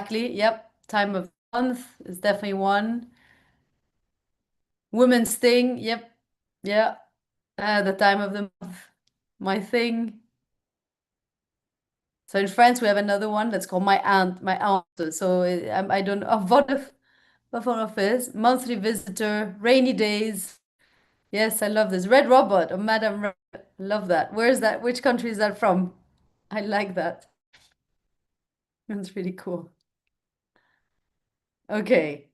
exactly. Yep. Time of month is definitely one. Women's thing. Yep. Yeah. The time of the month. My thing. So in France, we have another one that's called my aunt. My aunt. So I don't know. What for office? Monthly visitor. Rainy days. Yes, I love this. Red Robot or Madame Red. Love that. Where is that? Which country is that from? I like that. That's really cool. Okay.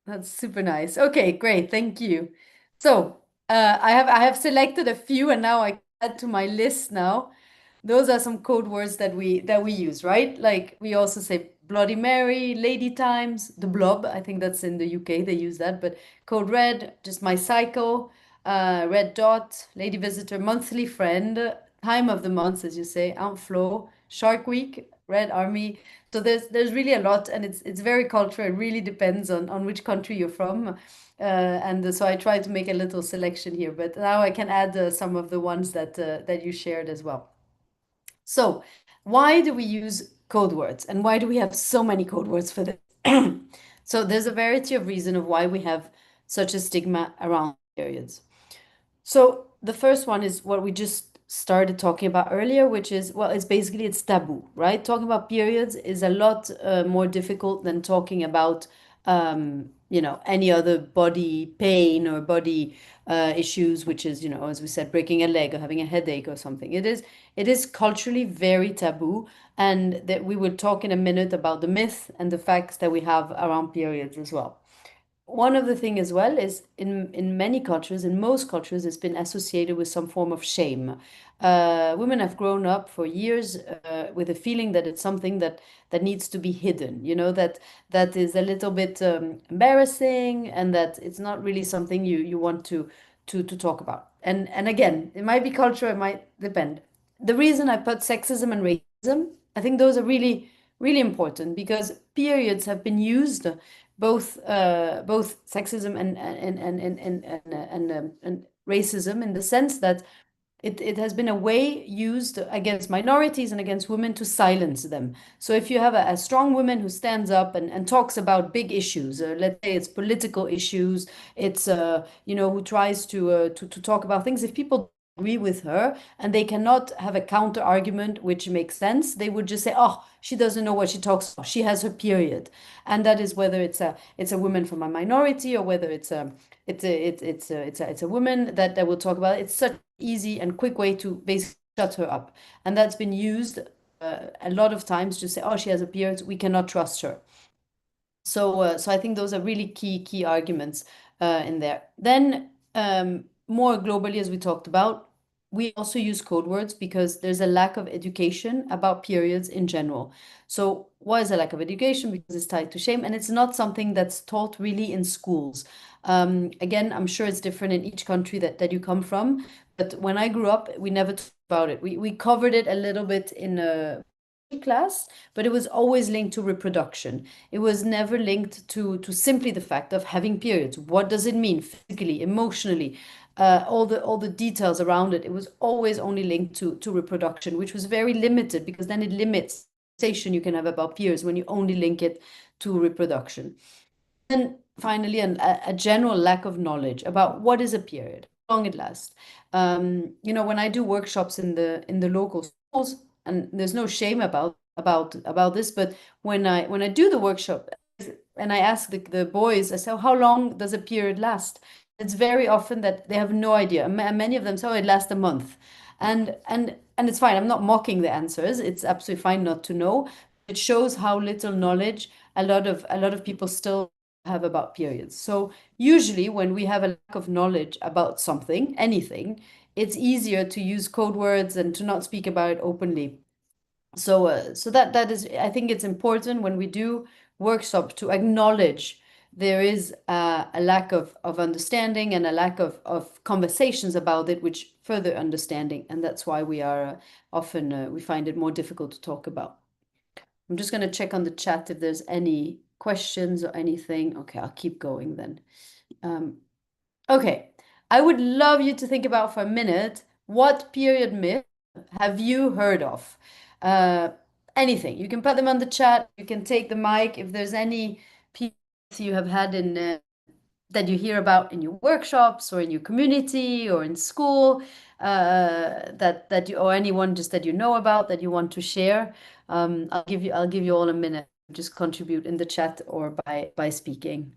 That's super nice. Okay, great. Thank you. So, I have selected a few and now I add to my list now. Those are some code words that we use, right? Like we also say Bloody Mary, Lady Times, the Blob. I think that's in the UK. They use that, but Code Red, just my cycle, Red Dot, Lady Visitor, Monthly Friend, Time of the Month, as you say, Aunt Flo, Shark Week, Red Army. So there's really a lot, and it's very cultural. It really depends on which country you're from. And so I try to make a little selection here, but now I can add some of the ones that you shared as well. So, why do we use code words and why do we have so many code words for this? So, there's a variety of reasons of why we have such a stigma around periods. So, the first one is what we just started talking about earlier, which is, well, it's taboo, right? Talking about periods is a lot more difficult than talking about any other body pain or body issues, which is, as we said, breaking a leg or having a headache or something. It is culturally very taboo, and that we will talk in a minute about the myth and the facts that we have around periods as well. One of the thing as well is in many cultures, in most cultures, it's been associated with some form of shame. Women have grown up for years with a feeling that it's something that needs to be hidden, that is a little bit embarrassing, and that it's not really something you want to talk about. And again, it might be culture, it might depend. The reason I put sexism and racism, I think those are really, really important because periods have been used both sexism and racism in the sense that it has been a way used against minorities and against women to silence them. So if you have a strong woman who stands up and talks about big issues, let's say it's political issues, it's who tries to talk about things, if people agree with her and they cannot have a counter argument which makes sense, they would just say, oh, she doesn't know what she talks about, she has her period. And that is whether it's a woman from a minority or whether it's a woman that will talk about it. It's such an easy and quick way to basically shut her up, and that's been used a lot of times to say, oh, she has a period, we cannot trust her. So I think those are really key arguments in there. Then more globally, as we talked about, we also use code words because there's a lack of education about periods in general. So why is a lack of education? Because it's tied to shame, and it's not something that's taught really in schools. Again, I'm sure it's different in each country that you come from, but when I grew up, we never talked about it. We covered it a little bit in a class, but it was always linked to reproduction. It was never linked to simply the fact of having periods. What does it mean physically, emotionally, all the details around it. It was always only linked to reproduction, which was very limited because then it limits the conversation you can have about periods when you only link it to reproduction. And finally, a general lack of knowledge about what is a period, how long it lasts. When I do workshops in the local schools, and there's no shame about this, but when I do the workshop and I ask the boys, I say, how long does a period last? It's very often that they have no idea. Many of them say, oh, it lasts a month, and it's fine. I'm not mocking the answers. It's absolutely fine not to know. It shows how little knowledge a lot of people still have about periods. So usually when we have a lack of knowledge about something, anything, it's easier to use code words and to not speak about it openly. So that is, I think it's important when we do workshop to acknowledge there is a lack of understanding and a lack of conversations about it, which further understanding, and that's why we are often we find it more difficult to talk about. I'm just going to check on the chat if there's any questions or anything. Okay, I'll keep going then. Okay, I would love you to think about for a minute, what period myth have you heard of? Uh, anything. You can put them on the chat. You can take the mic if there's any people you have had in that you hear about in your workshops or in your community or in school, that you, or anyone just that you know about that you want to share. I'll give you all a minute. Just contribute in the chat or by speaking.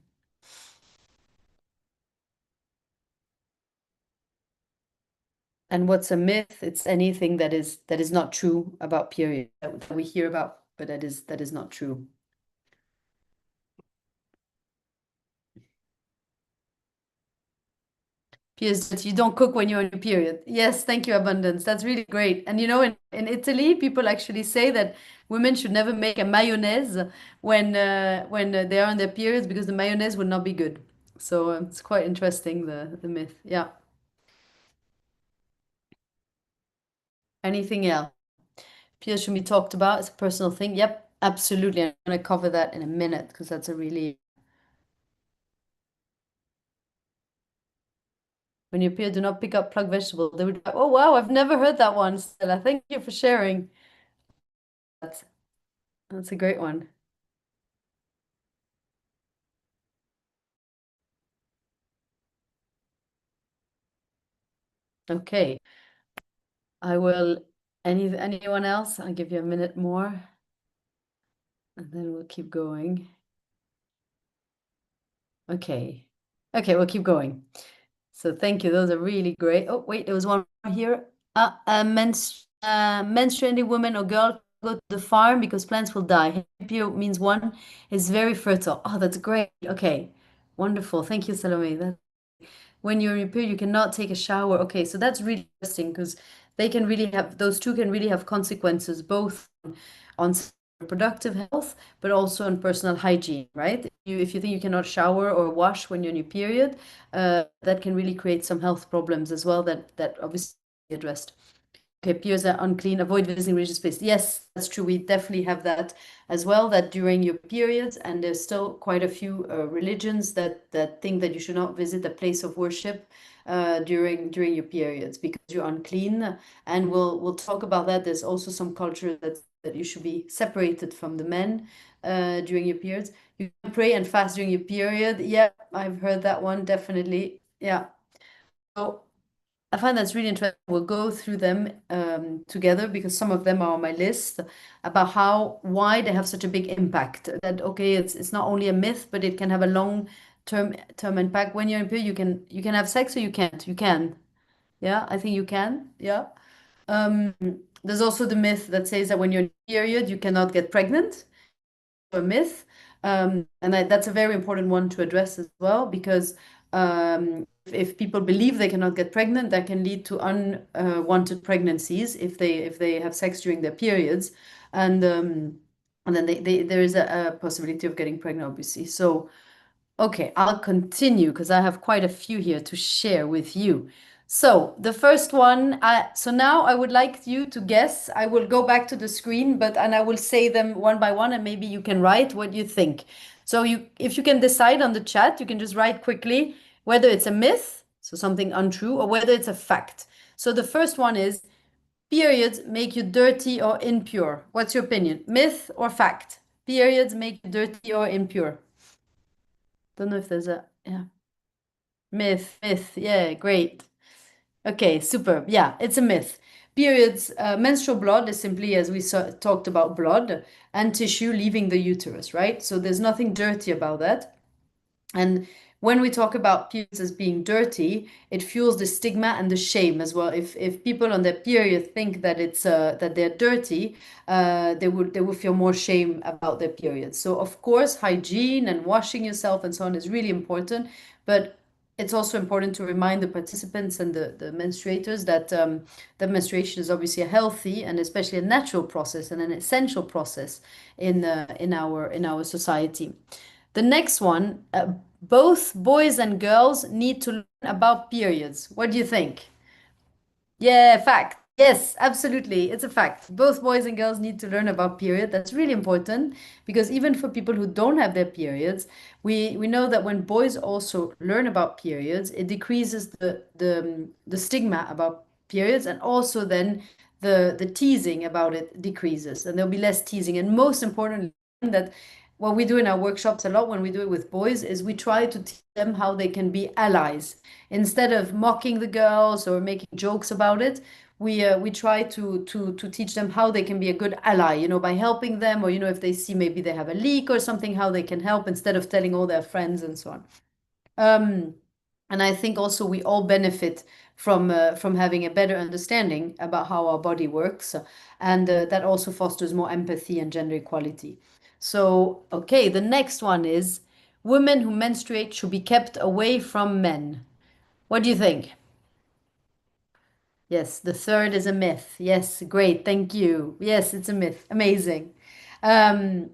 And what's a myth? It's anything that is not true about period that we hear about, but that is not true. Piers, that you don't cook when you're on your period. Yes, thank you, Abundance. That's really great. And you know, in Italy, people actually say that women should never make a mayonnaise when they are on their periods because the mayonnaise would not be good. So it's quite interesting, the myth. Yeah. Anything else? Piers should be talked about. It's a personal thing. Yep, absolutely. I'm going to cover that in a minute because that's a really, when you appear, do not pick up plugged vegetable. They would, oh wow, I've never heard that one, Stella. Thank you for sharing. That's that's a great one. Okay. I will, anyone else? I'll give you a minute more and then we'll keep going. Okay. Okay, we'll keep going. So thank you. Those are really great. Oh, wait, there was one more here. Menstruating woman or girl go to the farm because plants will die. Happy means one is very fertile. Oh, that's great. Okay. Wonderful. Thank you, Salome. When you're in your period, you cannot take a shower. Okay, so that's really interesting because they can really have, those two can really have consequences both on reproductive health, but also on personal hygiene, right? If you think you cannot shower or wash when you're in your period, that can really create some health problems as well that obviously addressed. Okay, periods are unclean. Avoid visiting religious places. Yes, that's true. We definitely have that as well, that during your periods, and there's still quite a few religions that think that you should not visit a place of worship during your periods because you're unclean. And we'll talk about that. There's also some culture that you should be separated from the men during your periods. You can pray and fast during your period. Yeah, I've heard that one, definitely. Yeah. So I find that's really interesting. We'll go through them together because some of them are on my list about why they have such a big impact. That okay, it's not only a myth, but it can have a long term impact. When you're in period, you can have sex or you can't. You can. Yeah, I think you can. Yeah. Um, there's also the myth that says that when you're in period, you cannot get pregnant. A myth. And that's a very important one to address as well because if people believe they cannot get pregnant, that can lead to unwanted pregnancies if they have sex during their periods, and then there is a possibility of getting pregnant, obviously. So okay, I'll continue because I have quite a few here to share with you. So the first one, so now I would like you to guess. I will go back to the screen, and I will say them one by one, and maybe you can write what you think. So if you can decide on the chat, you can just write quickly whether it's a myth, so something untrue, or whether it's a fact. So the first one is periods make you dirty or impure. What's your opinion? Myth or fact? Periods make you dirty or impure? Don't know if there's a, yeah. Myth. Yeah, great. Okay, super. Yeah, it's a myth. Periods, menstrual blood is simply, as we talked about, blood and tissue leaving the uterus, right? So there's nothing dirty about that. And when we talk about periods as being dirty, it fuels the stigma and the shame as well. If people on their period think that it's that they're dirty, they would feel more shame about their periods. So of course, hygiene and washing yourself and so on is really important, but it's also important to remind the participants and the menstruators that menstruation is obviously a healthy and especially a natural process and an essential process in our society. The next one, both boys and girls need to learn about periods. What do you think? Yeah, fact. Yes, absolutely. It's a fact. Both boys and girls need to learn about period. That's really important because even for people who don't have their periods, we know that when boys also learn about periods, it decreases the stigma about periods and also then the teasing about it decreases, and there'll be less teasing. And most importantly, that what we do in our workshops a lot when we do it with boys is we try to teach them how they can be allies. Instead of mocking the girls or making jokes about it, we try to teach them how they can be a good ally, by helping them, or if they see maybe they have a leak or something, how they can help instead of telling all their friends and so on. Um, and I think also we all benefit from having a better understanding about how our body works, and that also fosters more empathy and gender equality. So, okay, the next one is women who menstruate should be kept away from men. What do you think? Yes, the third is a myth. Yes, great. Thank you. Yes, it's a myth. Amazing. And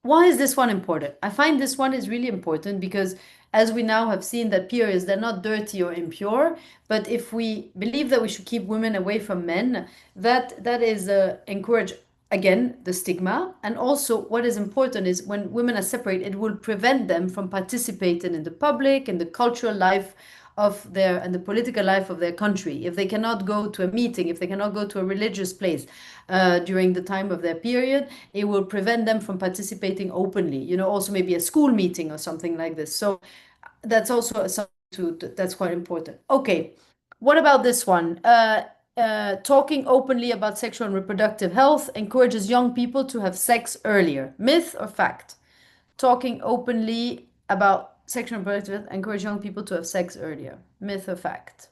why is this one important? I find this one is really important because as we now have seen that periods, they're not dirty or impure, but if we believe that we should keep women away from men, that is encourage again the stigma. And also what is important is when women are separate, it will prevent them from participating in the public and the cultural life of their and the political life of their country. If they cannot go to a meeting, if they cannot go to a religious place during the time of their period, it will prevent them from participating openly. Also maybe a school meeting or something like this. So that's also something that's quite important. Okay, what about this one? Talking openly about sexual and reproductive health encourages young people to have sex earlier. Myth or fact? Talking openly about sexual and reproductive health encourages young people to have sex earlier. Myth or fact?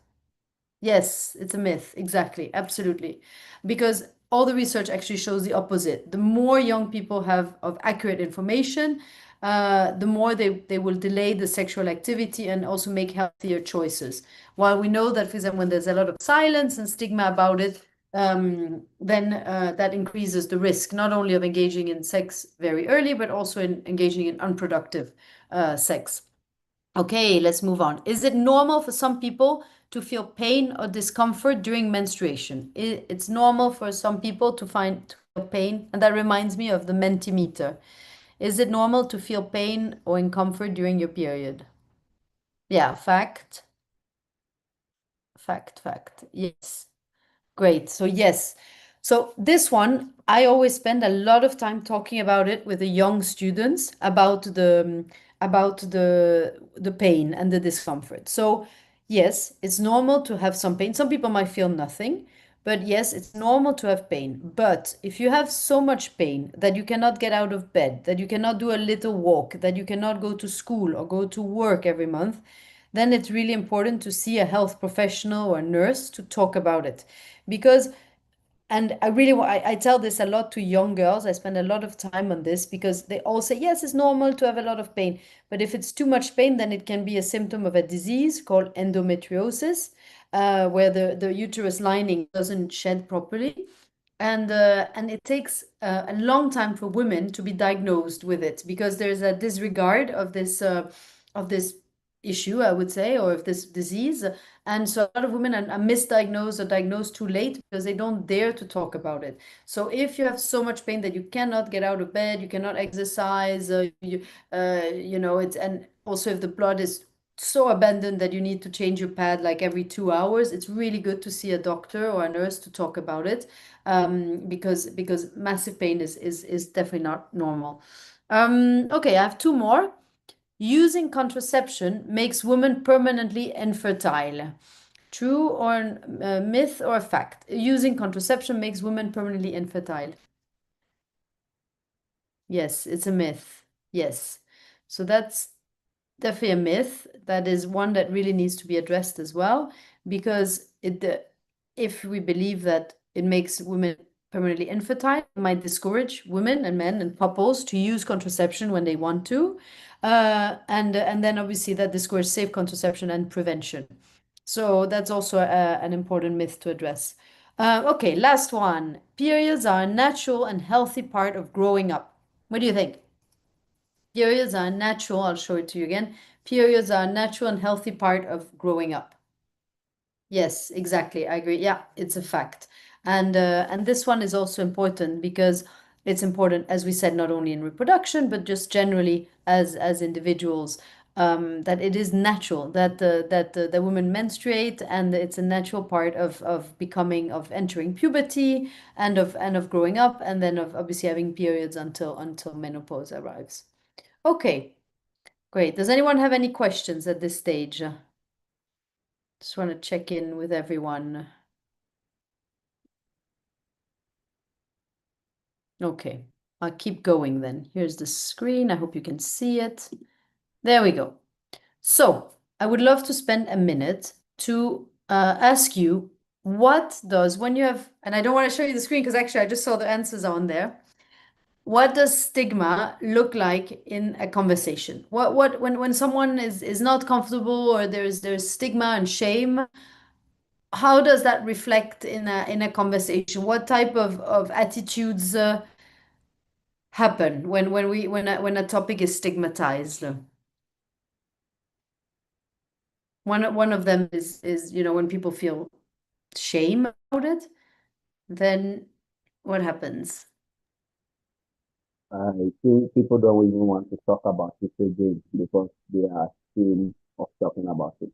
Yes, it's a myth. Exactly. Absolutely. Because all the research actually shows the opposite. The more young people have of accurate information, the more they will delay the sexual activity and also make healthier choices. While we know that, for example, when there's a lot of silence and stigma about it, then that increases the risk not only of engaging in sex very early, but also in engaging in unproductive sex. Okay, let's move on. Is it normal for some people to feel pain or discomfort during menstruation? It's normal for some people to feel pain, and that reminds me of the Mentimeter. Is it normal to feel pain or discomfort during your period? Yeah, fact, fact. Yes. Great. So yes. So this one, I always spend a lot of time talking about it with the young students about the pain and the discomfort. So yes, it's normal to have some pain. Some people might feel nothing, but yes, it's normal to have pain. But if you have so much pain that you cannot get out of bed, that you cannot do a little walk, that you cannot go to school or go to work every month, then it's really important to see a health professional or a nurse to talk about it. Because and I tell this a lot to young girls. I spend a lot of time on this because they all say, yes, it's normal to have a lot of pain. But if it's too much pain, then it can be a symptom of a disease called endometriosis, where the uterus lining doesn't shed properly. And it takes a long time for women to be diagnosed with it because there's a disregard of this issue, I would say, or of this disease. And so a lot of women are misdiagnosed or diagnosed too late because they don't dare to talk about it. So if you have so much pain that you cannot get out of bed, you cannot exercise, it's and also if the blood is so abandoned that you need to change your pad like every 2 hours, it's really good to see a doctor or a nurse to talk about it, because massive pain is definitely not normal. Okay, I have two more. Using contraception makes women permanently infertile. True or myth or fact? Using contraception makes women permanently infertile. Yes, it's a myth. Yes. So that's definitely a myth. That is one that really needs to be addressed as well, because if we believe that it makes women permanently infertile, it might discourage women and men and couples to use contraception when they want to, and then obviously that discourages safe contraception and prevention. So that's also an important myth to address. Okay, last one. Periods are a natural and healthy part of growing up. What do you think? Periods are natural. I'll show it to you again. Periods are a natural and healthy part of growing up. Yes, exactly. I agree. Yeah, it's a fact. And this one is also important because it's important, as we said, not only in reproduction, but just generally as individuals. that it is natural that women menstruate, and it's a natural part of becoming, of entering puberty, and of growing up, and then of obviously having periods until menopause arrives. Okay, great. Does anyone have any questions at this stage? Just want to check in with everyone. Okay, I'll keep going then. Here's the screen. I hope you can see it. There we go. So I would love to spend a minute to ask you, what does, when you have, and I don't want to show you the screen because actually I just saw the answers on there. What does stigma look like in a conversation? When someone is not comfortable, or there's stigma and shame, how does that reflect in a conversation? What type of attitudes happen when a topic is stigmatized? One of them is when people feel shame about it, then what happens? I think people don't even want to talk about it again because they are ashamed of talking about it.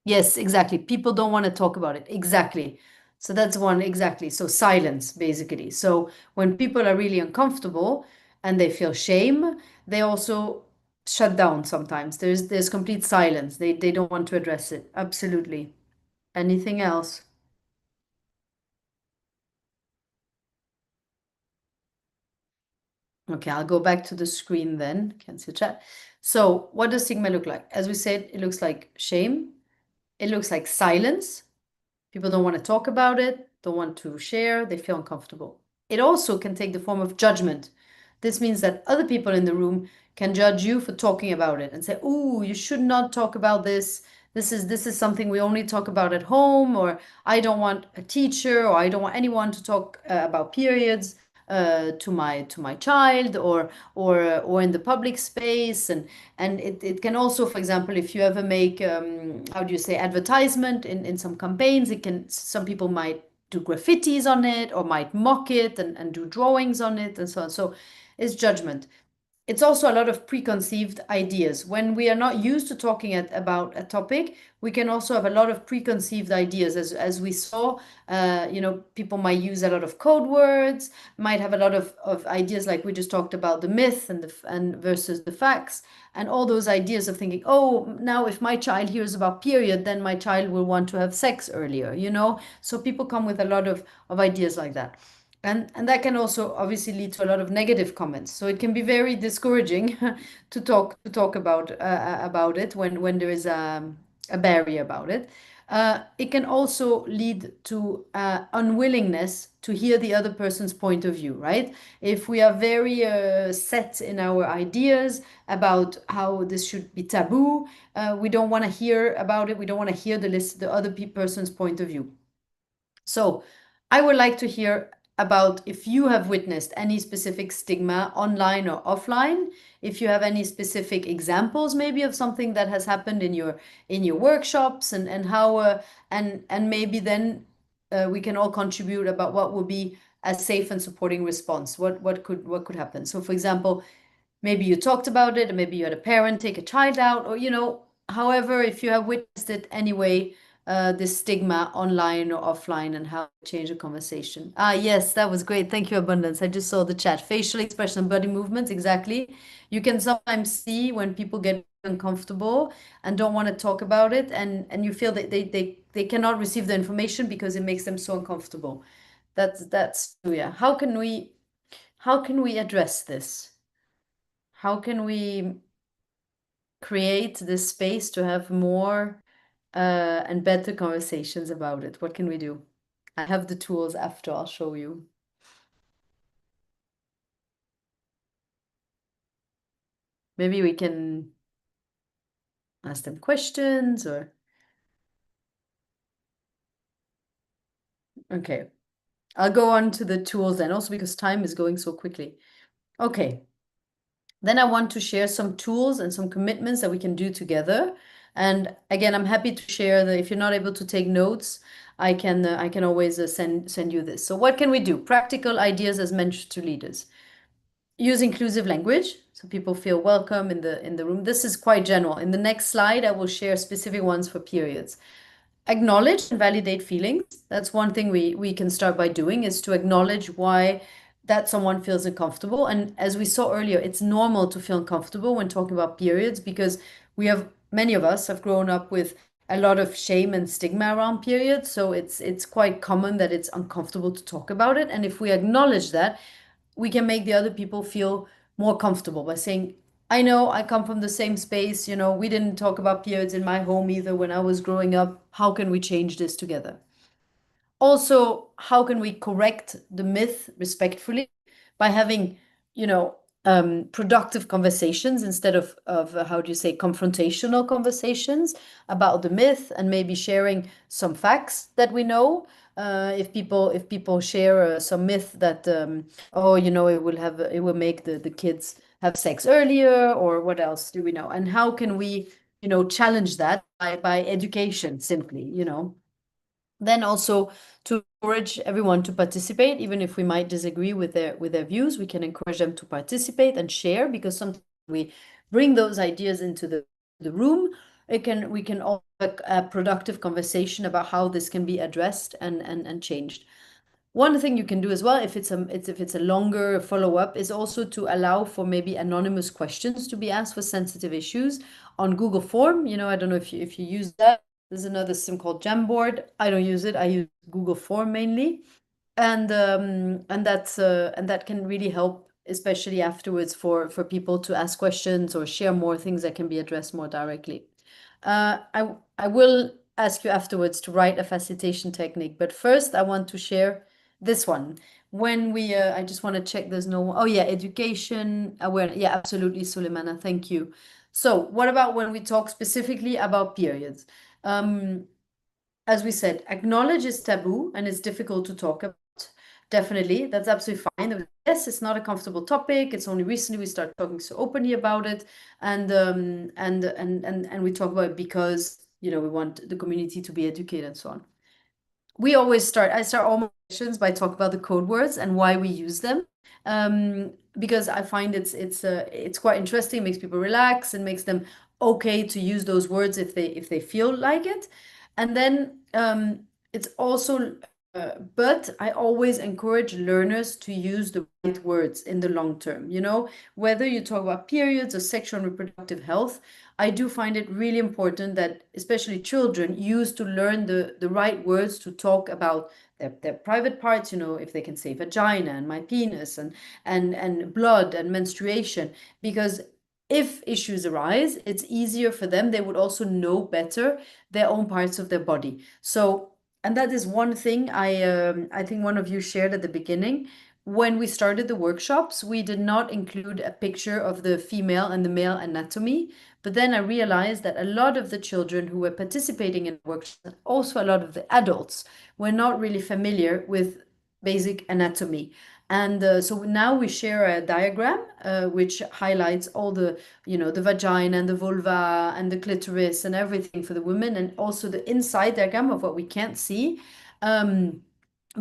Yes, exactly. People don't want to talk about it. Exactly. So that's one, exactly. So silence, basically. So when people are really uncomfortable and they feel shame, they also shut down sometimes. There's complete silence. They don't want to address it. Absolutely. Anything else? Okay, I'll go back to the screen then. Can't see chat. So what does stigma look like? As we said, it looks like shame. It looks like silence. People don't want to talk about it, don't want to share, they feel uncomfortable. It also can take the form of judgment. This means that other people in the room can judge you for talking about it and say, "Ooh, you should not talk about this. This is something we only talk about at home," or "I don't want a teacher, or I don't want anyone to talk about periods to my child, or in the public space." And it can also, for example, if you ever make, how do you say, advertisement in some campaigns, some people might do graffitis on it, or might mock it and do drawings on it and so on. So it's judgment. It's also a lot of preconceived ideas. When we are not used to talking about a topic, we can also have a lot of preconceived ideas. As we saw, people might use a lot of code words, might have a lot of ideas, like we just talked about the myth and versus the facts, and all those ideas of thinking, oh, now if my child hears about period, then my child will want to have sex earlier. So people come with a lot of ideas like that. And that can also obviously lead to a lot of negative comments. So it can be very discouraging to talk about it when there is a barrier about it. It can also lead to unwillingness to hear the other person's point of view, right? If we are very set in our ideas about how this should be taboo, we don't want to hear about it. We don't want to hear the other person's point of view. So I would like to hear about if you have witnessed any specific stigma online or offline, if you have any specific examples maybe of something that has happened in your workshops, and how and maybe then we can all contribute about what would be a safe and supporting response. What could happen? So for example, maybe you talked about it, and maybe you had a parent take a child out, or however, if you have witnessed it anyway, this stigma online or offline, and how to change the conversation. Yes, that was great. Thank you, Abundance. I just saw the chat. Facial expression, body movements, exactly. You can sometimes see when people get uncomfortable and don't want to talk about it, and you feel that they cannot receive the information because it makes them so uncomfortable. That's yeah. How can we address this? How can we create this space to have more and better conversations about it? What can we do? I have the tools after, I'll show you. Maybe we can ask them questions or, okay. I'll go on to the tools then, also because time is going so quickly. Okay. Then I want to share some tools and some commitments that we can do together. And again, I'm happy to share that if you're not able to take notes, I can always send you this. So what can we do? Practical ideas as mentor leaders. use inclusive language so people feel welcome in the room. This is quite general. In the next slide, I will share specific ones for periods. Acknowledge and validate feelings. That's one thing we can start by doing, is to acknowledge why that someone feels uncomfortable. And as we saw earlier, it's normal to feel uncomfortable when talking about periods, because many of us have grown up with a lot of shame and stigma around periods. So it's quite common that it's uncomfortable to talk about it. And if we acknowledge that, we can make the other people feel more comfortable by saying, I know I come from the same space, we didn't talk about periods in my home either when I was growing up. How can we change this together? Also, how can we correct the myth respectfully by having, productive conversations instead of how do you say, confrontational conversations about the myth, and maybe sharing some facts that we know. If people share some myth that oh, it will make the kids have sex earlier, or what else do we know? And how can we, challenge that by education simply, Then also to encourage everyone to participate, even if we might disagree with their views, we can encourage them to participate and share, because sometimes we bring those ideas into the room. We can all have a productive conversation about how this can be addressed and changed. One thing you can do as well, if it's a longer follow-up, is also to allow for maybe anonymous questions to be asked for sensitive issues on Google Form. I don't know if you use that. There's another system called Jamboard. I don't use it. I use Google Form mainly, and that can really help, especially afterwards, for people to ask questions or share more things that can be addressed more directly. I will ask you afterwards to write a facilitation technique, but first I want to share this one. I just want to check there's no, oh yeah, education, awareness. Yeah, absolutely, Suleimana, thank you. So what about when we talk specifically about periods? As we said, acknowledge is taboo and it's difficult to talk about. Definitely, that's absolutely fine. Yes, it's not a comfortable topic. It's only recently we start talking so openly about it, and we talk about it because we want the community to be educated and so on. I start all my sessions by talking about the code words and why we use them. Because I find it's quite interesting, makes people relax and makes them okay to use those words if they feel like it. And then it's also but I always encourage learners to use the right words in the long term. Whether you talk about periods or sexual and reproductive health, I do find it really important that especially children use to learn the right words to talk about their private parts, if they can say vagina and my penis and blood and menstruation, because if issues arise, it's easier for them. They would also know better their own parts of their body. So, and that is one thing I think one of you shared at the beginning. When we started the workshops, we did not include a picture of the female and the male anatomy. But then I realized that a lot of the children who were participating in workshops, and also a lot of the adults, were not really familiar with basic anatomy. And so now we share a diagram which highlights all the vagina and the vulva and the clitoris and everything for the women, and also the inside diagram of what we can't see.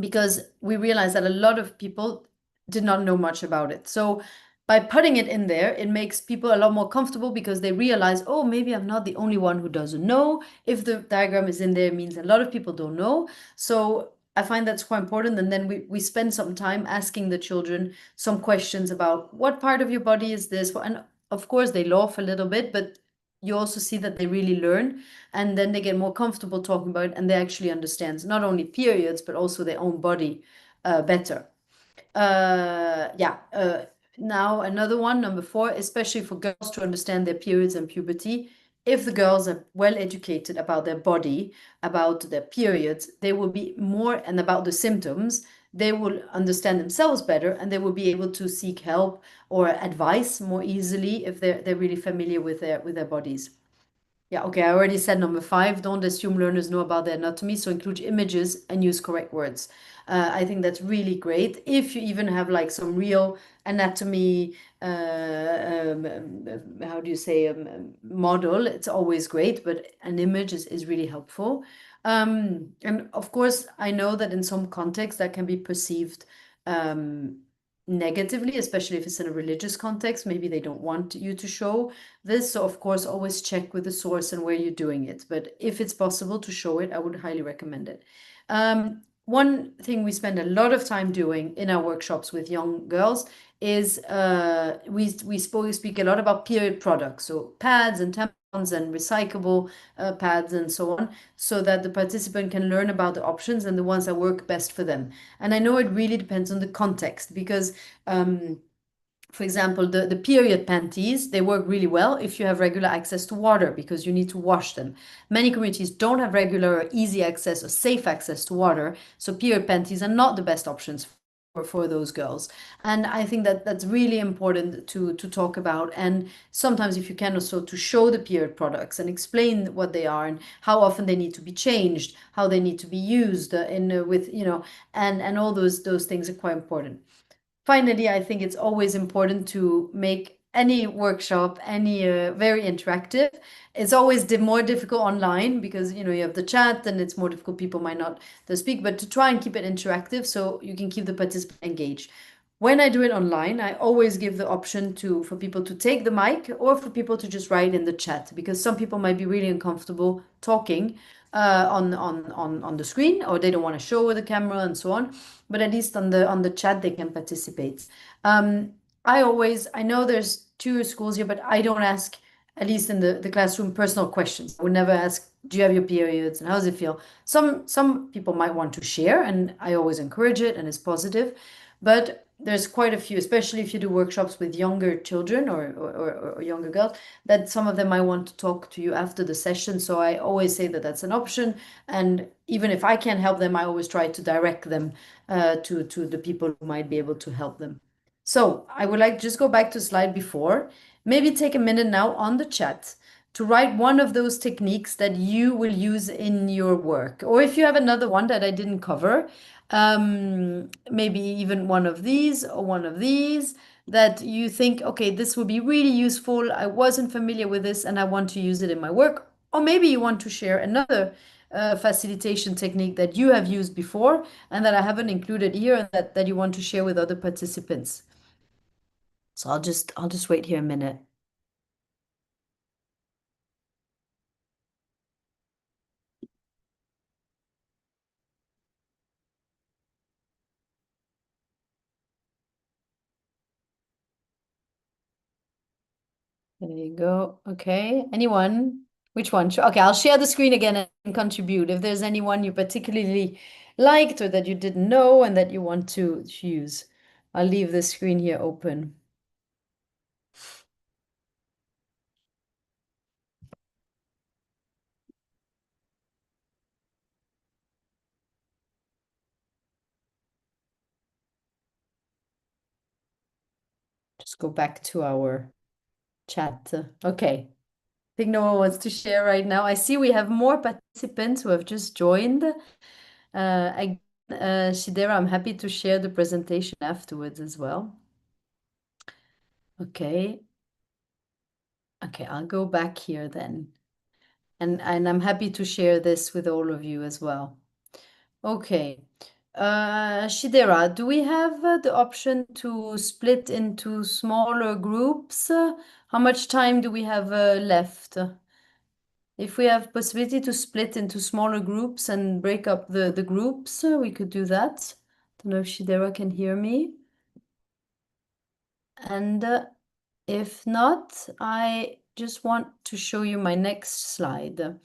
Because we realized that a lot of people did not know much about it. So by putting it in there, it makes people a lot more comfortable, because they realize, oh, maybe I'm not the only one who doesn't know. If the diagram is in there, it means a lot of people don't know. So I find that's quite important. And then we spend some time asking the children some questions about what part of your body is this? And of course, they laugh a little bit, but you also see that they really learn, and then they get more comfortable talking about it, and they actually understand not only periods, but also their own body better. Yeah. Now another one, number 4, especially for girls to understand their periods and puberty. If the girls are well educated about their body, about their periods, they will be more, and about the symptoms, they will understand themselves better, and they will be able to seek help or advice more easily if they're really familiar with their bodies. Yeah, okay, I already said number 5, don't assume learners know about their anatomy, so include images and use correct words. I think that's really great. If you even have like some real anatomy, how do you say, model, it's always great, but an image is really helpful. And of course, I know that in some contexts that can be perceived negatively, especially if it's in a religious context. Maybe they don't want you to show this. So of course, always check with the source and where you're doing it. But if it's possible to show it, I would highly recommend it. One thing we spend a lot of time doing in our workshops with young girls is we speak a lot about period products, so pads and tampons and recyclable pads and so on, so that the participant can learn about the options and the ones that work best for them. And I know it really depends on the context because for example, the period panties, they work really well if you have regular access to water because you need to wash them. Many communities don't have regular or easy access or safe access to water, so period panties are not the best options for those girls. And I think that that's really important to talk about. And sometimes if you can also to show the period products and explain what they are and how often they need to be changed, how they need to be used in with, you know, and all those things are quite important. Finally, I think it's always important to make any workshop, any very interactive. It's always more difficult online because you know you have the chat and it's more difficult. People might not speak, but to try and keep it interactive so you can keep the participant engaged. When I do it online, I always give the option for people to take the mic or for people to just write in the chat because some people might be really uncomfortable talking on the screen or they don't want to show the camera and so on. But at least on the chat they can participate. I know there's two schools here, but I don't ask, at least in the classroom, personal questions. I would never ask, do you have your periods and how does it feel? Some people might want to share, and I always encourage it and it's positive. But there's quite a few, especially if you do workshops with younger children or younger girls, that some of them might want to talk to you after the session. So I always say that that's an option. And even if I can't help them, I always try to direct them to the people who might be able to help them. So I would like to just go back to slide before. Maybe take a minute now on the chat to write one of those techniques that you will use in your work. Or if you have another one that I didn't cover, maybe even one of these or one of these that you think, okay, this would be really useful. I wasn't familiar with this and I want to use it in my work. Or maybe you want to share another facilitation technique that you have used before and that I haven't included here and that you want to share with other participants. So I'll just wait here a minute. There you go. Okay. Anyone? Which one? Okay, I'll share the screen again and contribute. If there's anyone you particularly liked or that you didn't know and that you want to use, I'll leave the screen here open. Just go back to our chat. Okay. I think no one wants to share right now. I see we have more participants who have just joined. Again, Shidera, I'm happy to share the presentation afterwards as well. Okay. Okay, I'll go back here then. And I'm happy to share this with all of you as well. Okay. Shidera, do we have the option to split into smaller groups? How much time do we have left? If we have possibility to split into smaller groups and break up the groups, we could do that. Don't know if Shidera can hear me. And if not, I just want to show you my next slide,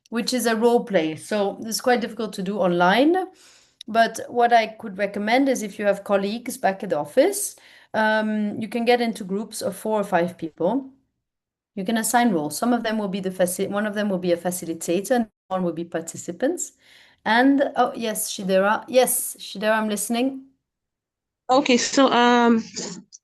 which is a role play. So this is quite difficult to do online, but what I could recommend is if you have colleagues back at the office, you can get into groups of 4 or 5 people. You can assign roles. Some of them will be one of them will be a facilitator, and one will be participants. And oh yes, Shidera. Yes, Shidera, I'm listening. Okay, so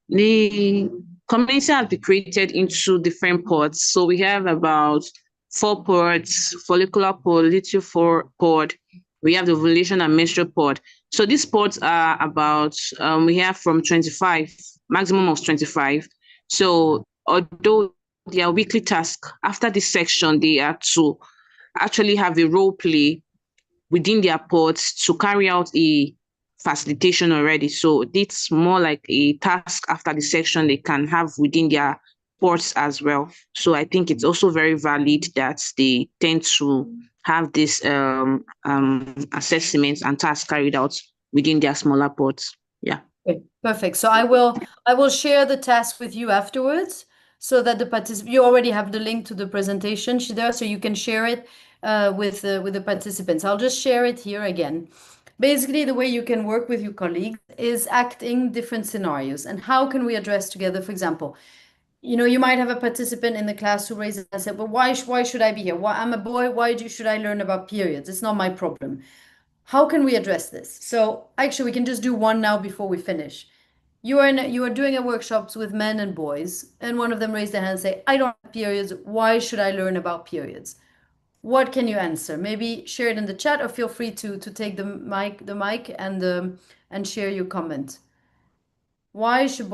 the community has been created into different pods. So we have about 4 pods: follicular pod, luteal pod. We have the ovulation and menstrual pod. So these pods are about we have from 25, maximum of 25. So although their weekly task after this section, they are to actually have a role play within their pods to carry out a facilitation already. So it's more like a task after the section they can have within their ports as well. So I think it's also very valid that they tend to have this assessments and tasks carried out within their smaller ports. Yeah. Okay, perfect. So I will share the task with you afterwards so that you already have the link to the presentation there, so you can share it with the participants. I'll just share it here again. Basically, the way you can work with your colleagues is acting different scenarios. And how can we address together, for example, you might have a participant in the class who raises and said, well, why should I be here? Why, I'm a boy, should I learn about periods? It's not my problem. How can we address this? So actually, we can just do one now before we finish. You are doing a workshops with men and boys, and one of them raised their hand and say, I don't have periods. Why should I learn about periods? What can you answer? Maybe share it in the chat, or feel free to take the mic and share your comment. Why should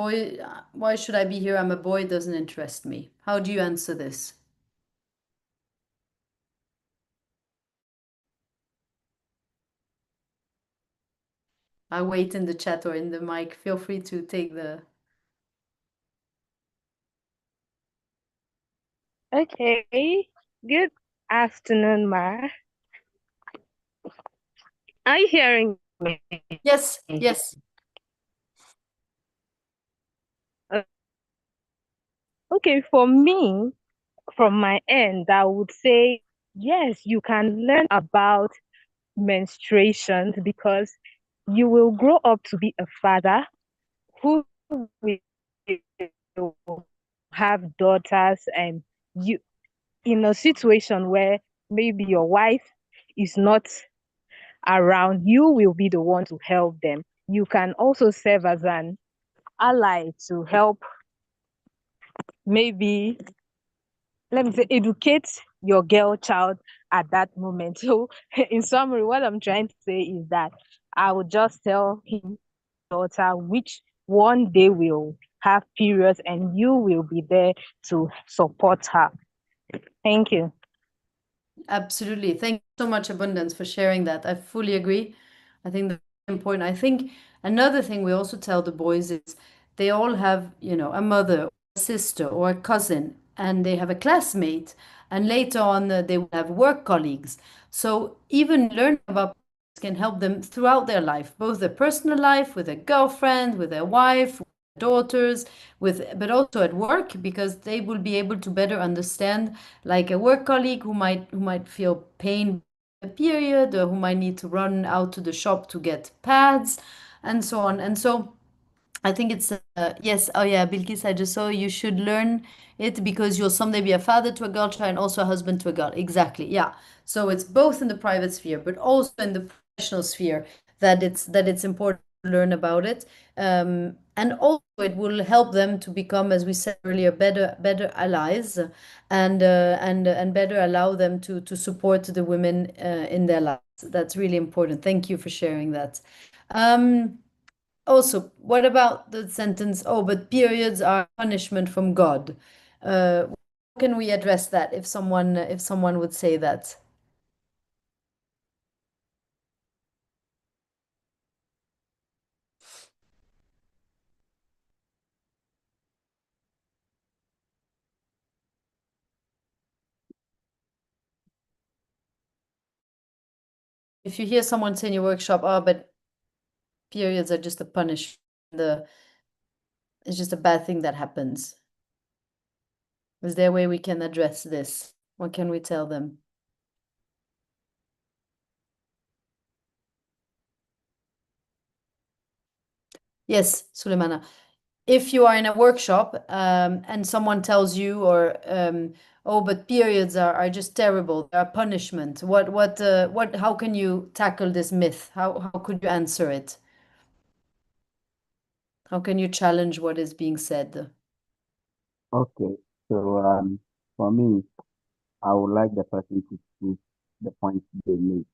I be here? I'm a boy, it doesn't interest me. How do you answer this? I wait in the chat or in the mic. Feel free to take the. Okay. Good afternoon, Ma. Are you hearing me? Yes, yes. Okay, for me, from my end, I would say yes, you can learn about menstruation because you will grow up to be a father who will have daughters, and you in a situation where maybe your wife is not around, you will be the one to help them. You can also serve as an ally to help, maybe, let me say, educate your girl child at that moment. So, in summary, what I'm trying to say is that I would just tell him, daughter, which one day will have periods, and you will be there to support her. Thank you. Absolutely. Thank you so much, Abundance, for sharing that. I fully agree. I think that's important. I think another thing we also tell the boys is they all have, a mother, a sister, or a cousin, and they have a classmate, and later on they will have work colleagues. So even learning about can help them throughout their life, both their personal life, with their girlfriend, with their wife, with their daughters, but also at work, because they will be able to better understand, like a work colleague who might feel pain a period, or who might need to run out to the shop to get pads, and so on. And so I think it's yes. Oh yeah, Bilkis, I just saw you should learn it because you'll someday be a father to a girl child and also a husband to a girl. Exactly. Yeah. So it's both in the private sphere, but also in the professional sphere that it's important to learn about it. And also it will help them to become, as we said earlier, better allies, and better allow them to support the women in their lives. That's really important. Thank you for sharing that. Also, what about the sentence, oh, but periods are punishment from God? How can we address that if someone would say that? If you hear someone say in your workshop, oh, but periods are just a punishment, it's just a bad thing that happens. Is there a way we can address this? What can we tell them? Yes, Suleimana. If you are in a workshop and someone tells you, or oh, but periods are just terrible, they are punishment. How can you tackle this myth? How could you answer it? How can you challenge what is being said? Okay, so for me, I would like the person to choose the points they make,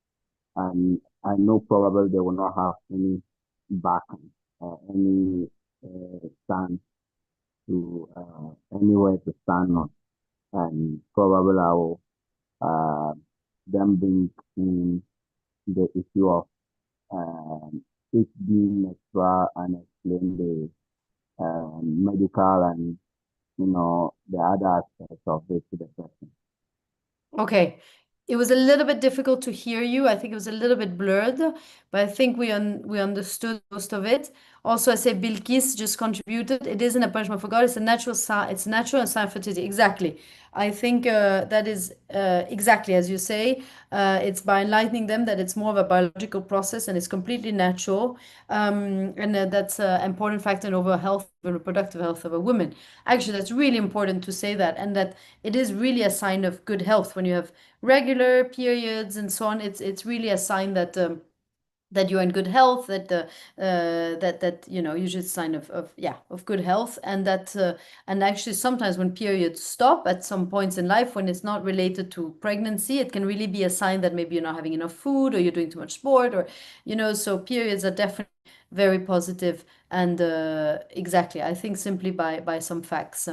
and I know probably they will not have any backing or any stand to anywhere to stand on, and probably I will uh, them bring in the issue of it being menstrual and explain the medical and the other aspects of it to the person. Okay. It was a little bit difficult to hear you. I think it was a little bit blurred, but I think we understood most of it. Also, I say Bilkis just contributed. It isn't a punishment for God. It's a natural sign. It's natural and sign of fertility. Exactly. I think that is exactly as you say. It's by enlightening them that it's more of a biological process and it's completely natural. And that's an important factor in overall health, the reproductive health of a woman. Actually, that's really important to say that, and that it is really a sign of good health when you have regular periods and so on. It's really a sign that that you're in good health, that usually it's a sign of good health, and that and actually sometimes when periods stop at some points in life when it's not related to pregnancy, it can really be a sign that maybe you're not having enough food or you're doing too much sport, or so periods are definitely very positive. And exactly, I think simply by some facts,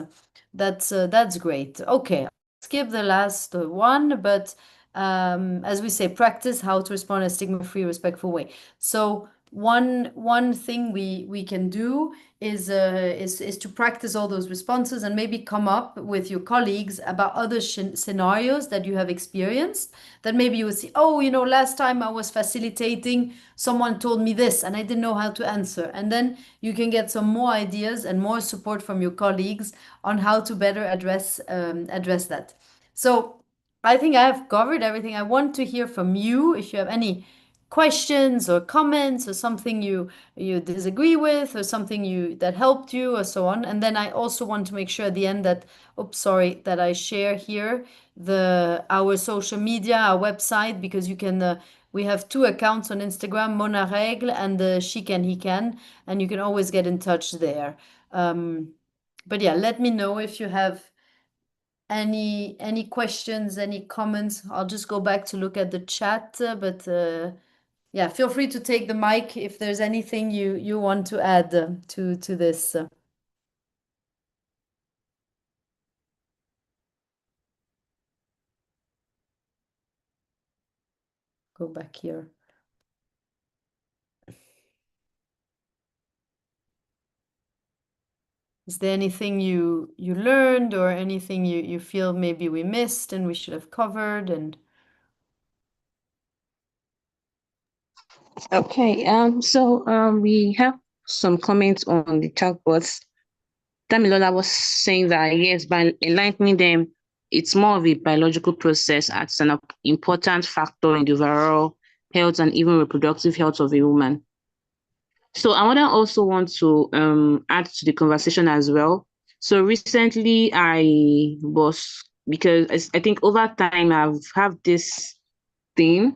that's great. Okay, skip the last one, but as we say, practice how to respond in a stigma-free, respectful way. So one thing we can do is to practice all those responses and maybe come up with your colleagues about other scenarios that you have experienced, that maybe you would see, oh, last time I was facilitating, someone told me this and I didn't know how to answer. And then you can get some more ideas and more support from your colleagues on how to better address that. So I think I have covered everything. I want to hear from you if you have any questions or comments or something you disagree with or something that helped you or so on. And then I also want to make sure at the end that, oops, sorry, that I share here our social media, our website, because you can we have 2 accounts on Instagram, Mona Règle and She Can He Can, and you can always get in touch there. But yeah, let me know if you have any questions, any comments. I'll just go back to look at the chat, but yeah, feel free to take the mic if there's anything you want to add to this. Go back here. Is there anything you learned or anything you feel maybe we missed and we should have covered? And Okay, so we have some comments on the chatbots. Damilola was saying that yes, by enlightening them, it's more of a biological process as an important factor in the overall health and even reproductive health of a woman. So I would also want to add to the conversation as well. So recently because I think over time I've had this thing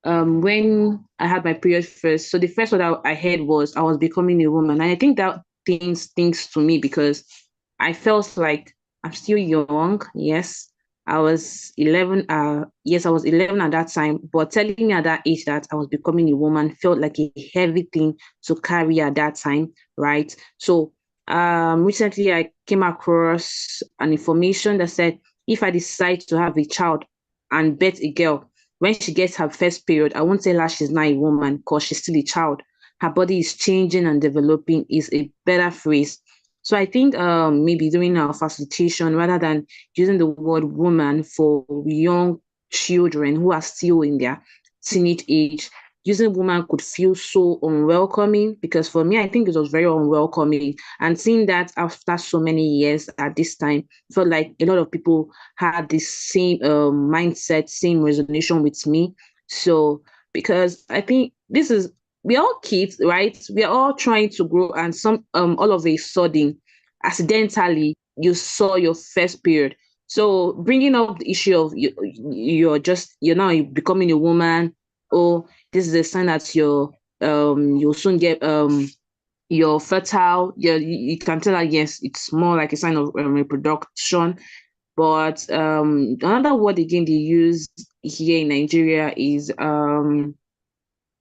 when I had my period first. So the first one I heard was I was becoming a woman. And I think that things to me because I felt like I'm still young. Yes, I was 11. Yes, I was 11 at that time. But telling me at that age that I was becoming a woman felt like a heavy thing to carry at that time, right? So recently I came across an information that said if I decide to have a child and birth a girl, when she gets her first period, I won't tell her she's not a woman because she's still a child. Her body is changing and developing is a better phrase. So I think maybe doing our facilitation rather than using the word woman for young children who are still in their teenage age, using woman could feel so unwelcoming because for me, I think it was very unwelcoming. And seeing that after so many years at this time, felt like a lot of people had the same mindset, same resonation with me. So because I think we're all kids, right? We are all trying to grow, and some all of a sudden, accidentally, you saw your first period. So bringing up the issue of you're now becoming a woman, or this is a sign that you'll soon get you're fertile. You can tell that yes, it's more like a sign of reproduction. But another word again they use here in Nigeria is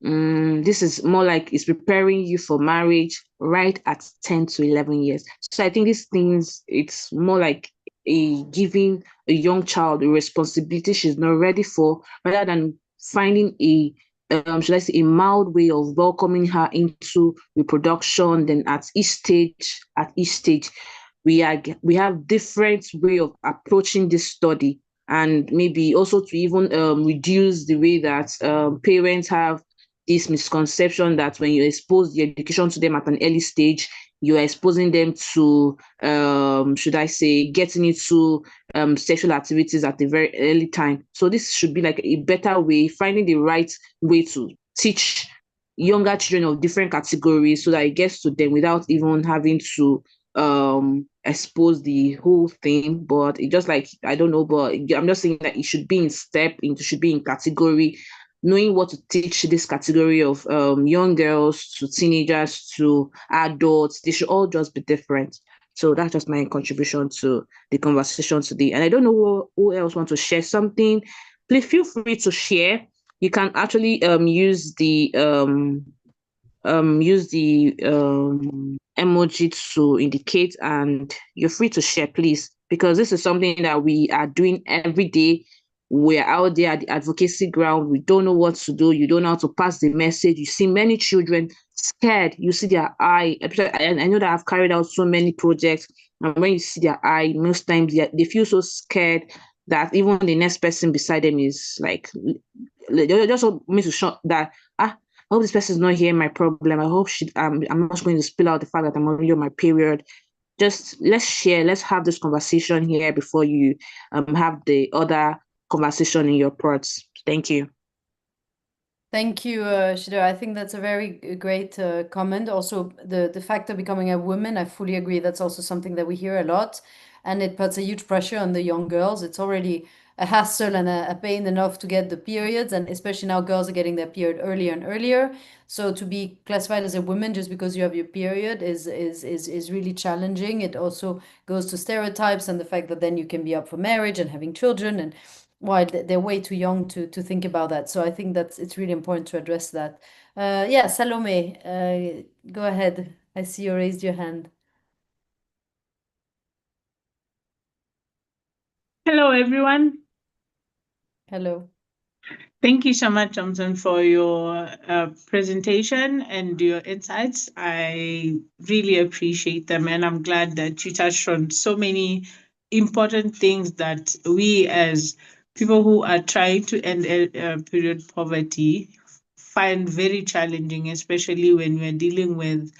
this is more like it's preparing you for marriage right at 10 to 11 years. So I think these things, it's more like a giving a young child a responsibility she's not ready for, rather than finding a should I say, a mild way of welcoming her into reproduction. Then at each stage, we have different way of approaching this study, and maybe also to even reduce the way that parents have this misconception that when you expose the education to them at an early stage, you are exposing them to should I say, getting into sexual activities at a very early time. So this should be like a better way, finding the right way to teach younger children of different categories so that it gets to them without even having to expose the whole thing. But it just like, I don't know, but I'm just saying that it should be in step, into should be in category, knowing what to teach this category of young girls to teenagers to adults. They should all just be different. So that's just my contribution to the conversation today. And I don't know who else want to share something. Please feel free to share. You can actually use the emoji to indicate, and you're free to share, please, because this is something that we are doing every day. We're out there at the advocacy ground. We don't know what to do. You don't know how to pass the message. You see many children scared. You see their eye. And I know that I've carried out so many projects. And when you see their eye, most times they feel so scared that even the next person beside them is like, they just want me to show that, I hope this person is not hearing my problem. I hope I'm not going to spill out the fact that I'm already on my period. Just let's share, let's have this conversation here before you have the other conversation in your parts. Thank you. Thank you, Shida. I think that's a very great comment. Also, the fact of becoming a woman, I fully agree. That's also something that we hear a lot, and it puts a huge pressure on the young girls. It's already a hassle and a pain enough to get the periods, and especially now girls are getting their period earlier and earlier. So to be classified as a woman just because you have your period is really challenging. It also goes to stereotypes and the fact that then you can be up for marriage and having children, and while they're way too young to think about that. So I think it's really important to address that. Yeah, Salome, go ahead. I see you raised your hand. Hello, everyone. Hello. Thank you so much, Thompson, for your presentation and your insights. I really appreciate them, and I'm glad that you touched on so many important things that we, as people who are trying to end period poverty, find very challenging, especially when we're dealing with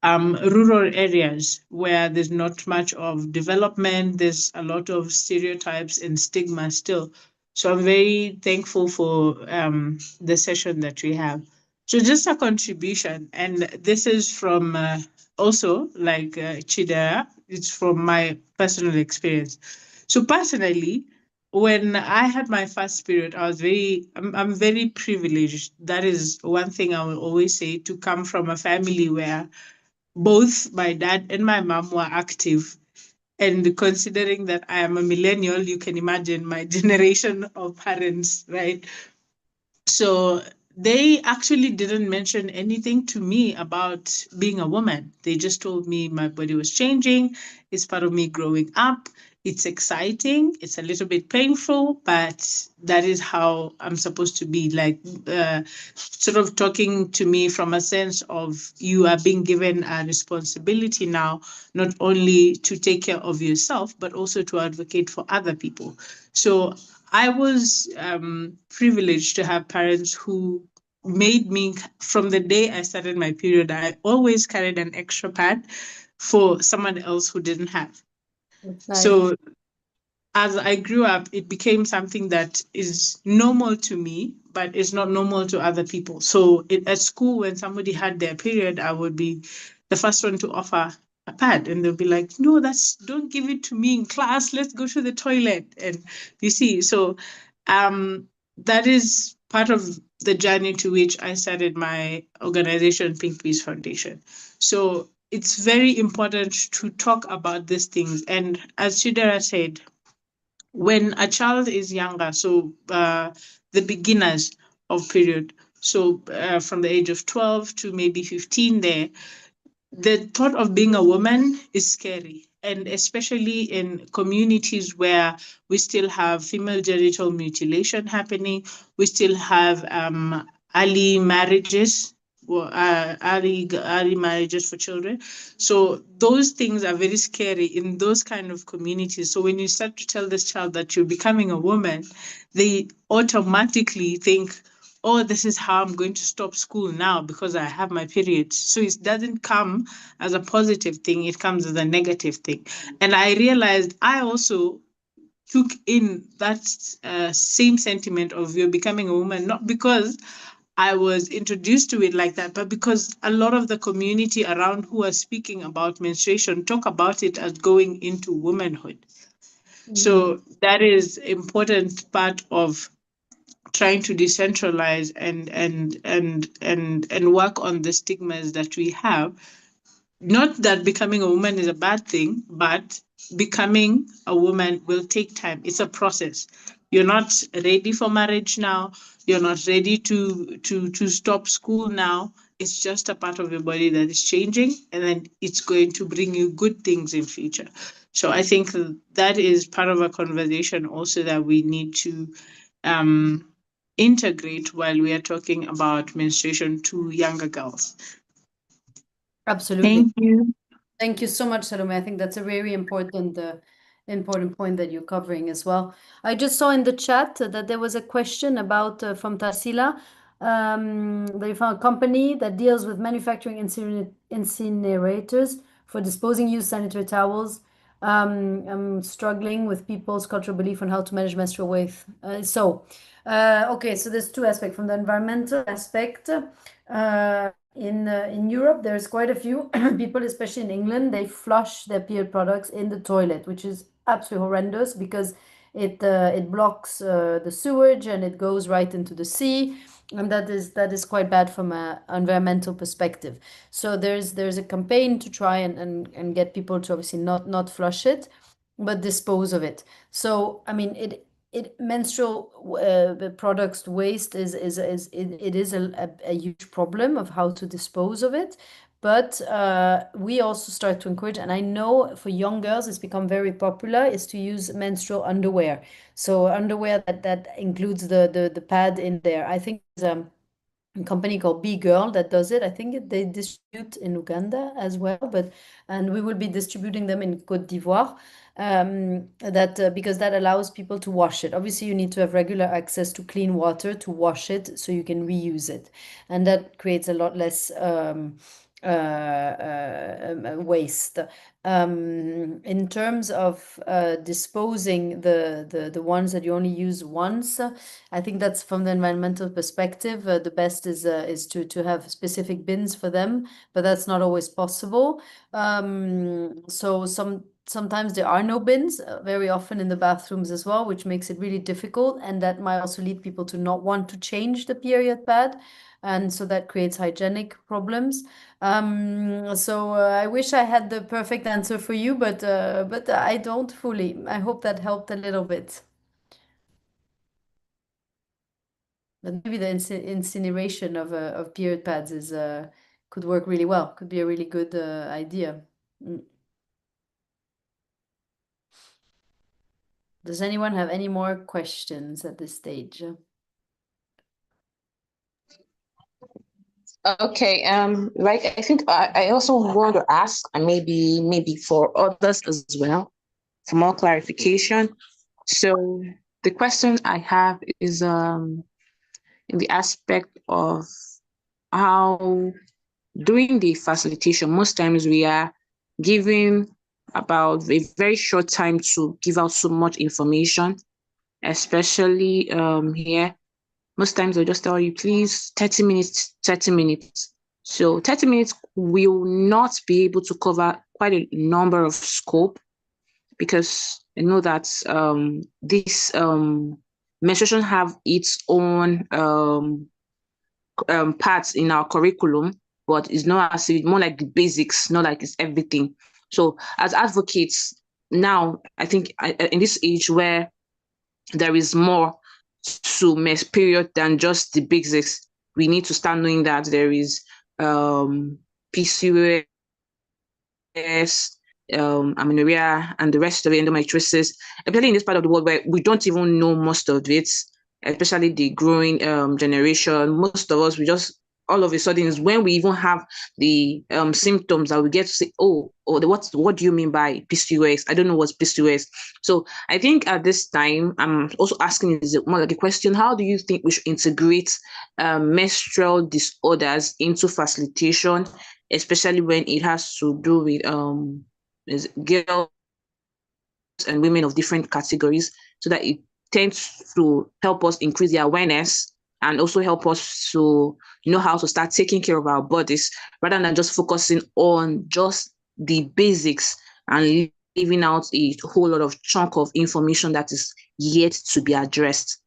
rural areas where there's not much of development. There's a lot of stereotypes and stigma still. So I'm very thankful for the session that we have. So just a contribution, and this is from also like Chidera. It's from my personal experience. So personally, when I had my first period, I'm very privileged. That is one thing I will always say, to come from a family where both my dad and my mom were active. And considering that I am a millennial, you can imagine my generation of parents, right? So they actually didn't mention anything to me about being a woman. They just told me my body was changing. It's part of me growing up. It's exciting. It's a little bit painful, but that is how I'm supposed to be. Like, sort of talking to me from a sense of, you are being given a responsibility now, not only to take care of yourself, but also to advocate for other people. So I was privileged to have parents who made me, from the day I started my period, I always carried an extra pad for someone else who didn't have. That's nice. So as I grew up, it became something that is normal to me, but it's not normal to other people. So at school, when somebody had their period, I would be the first one to offer a pad, and they'll be like, "No, don't give it to me in class. Let's go to the toilet." And you see, so that is part of the journey to which I started my organization, Pink Peace Foundation. So it's very important to talk about these things. And as Chidera said, when a child is younger, so the beginners of period, so from the age of 12 to maybe 15 there, the thought of being a woman is scary. And especially in communities where we still have female genital mutilation happening, we still have early marriages, early marriages for children. So those things are very scary in those kind of communities. So when you start to tell this child that you're becoming a woman, they automatically think, oh, this is how I'm going to stop school now because I have my period. So it doesn't come as a positive thing, it comes as a negative thing. And I realized I also took in that same sentiment of you're becoming a woman, not because I was introduced to it like that, but because a lot of the community around who are speaking about menstruation talk about it as going into womanhood. So that is important part of trying to decentralize and work on the stigmas that we have. Not that becoming a woman is a bad thing, but becoming a woman will take time. It's a process. You're not ready for marriage now. You're not ready to stop school now. It's just a part of your body that is changing, and then it's going to bring you good things in future. So I think that is part of a conversation also that we need to integrate while we are talking about menstruation to younger girls. Absolutely. Thank you. Thank you so much, Salome. I think that's a very important point that you're covering as well. I just saw in the chat that there was a question about from Tarsila. They found a company that deals with manufacturing incinerators for disposing used sanitary towels. I'm struggling with people's cultural belief on how to manage menstrual waste. Okay, so there's two aspects. From the environmental aspect, in Europe, there's quite a few people, especially in England, they flush their period products in the toilet, which is absolutely horrendous because it blocks the sewage and it goes right into the sea, and that is quite bad from an environmental perspective. So there's a campaign to try and get people to obviously not flush it, but dispose of it. So I mean menstrual products waste is a huge problem of how to dispose of it. But we also start to encourage, and I know for young girls it's become very popular, is to use menstrual underwear. So underwear that includes the pad in there. I think there's a company called Be Girl that does it. I think they distribute in Uganda as well, and we will be distributing them in Côte d'Ivoire. Because that allows people to wash it. Obviously, you need to have regular access to clean water to wash it so you can reuse it, and that creates a lot less waste. In terms of disposing the ones that you only use once, I think that's from the environmental perspective. The best is to have specific bins for them, but that's not always possible. So sometimes there are no bins, very often in the bathrooms as well, which makes it really difficult, and that might also lead people to not want to change the period pad, and so that creates hygienic problems. I wish I had the perfect answer for you, but I don't fully. I hope that helped a little bit. But maybe the incineration of period pads could work really well. Could be a really good idea. Does anyone have any more questions at this stage? Okay, like I think I also want to ask, and maybe for others as well, for more clarification. So the question I have is in the aspect of how during the facilitation, most times we are given about a very short time to give out so much information, especially here. Most times they'll just tell you, please, 30 minutes, 30 minutes. So 30 minutes will not be able to cover quite a number of scope, because I know that this menstruation have its own parts in our curriculum, but it's not as if more like the basics, not like it's everything. So as advocates, now I think in this age where there is more to men's period than just the basics, we need to start knowing that there is PCOS, amenorrhea, and the rest of the endometriosis, especially in this part of the world where we don't even know most of it. especially the growing generation, most of us, we just all of a sudden is when we even have the symptoms that we get to say, what do you mean by PCOS? I don't know what's PCOS. So I think at this time, I'm also asking is more like a question: how do you think we should integrate menstrual disorders into facilitation, especially when it has to do with girls and women of different categories, so that it tends to help us increase the awareness and also help us to know how to start taking care of our bodies rather than just focusing on just the basics and leaving out a whole lot of chunk of information that is yet to be addressed.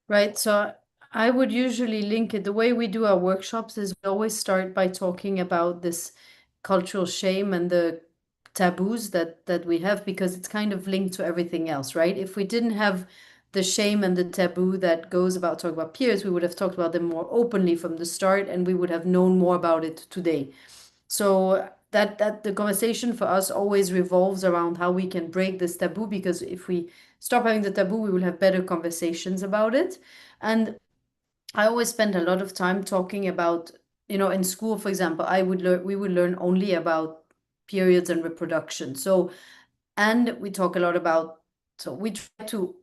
Right. So I would usually link it. The way we do our workshops is we always start by talking about this cultural shame and the taboos that we have, because it's kind of linked to everything else, right? If we didn't have the shame and the taboo that goes about talking about periods, we would have talked about them more openly from the start, and we would have known more about it today. So that the conversation for us always revolves around how we can break this taboo, because if we stop having the taboo, we will have better conversations about it. And I always spend a lot of time talking about, in school, for example, we would learn only about periods and reproduction. So, and we talk a lot about, so we try to,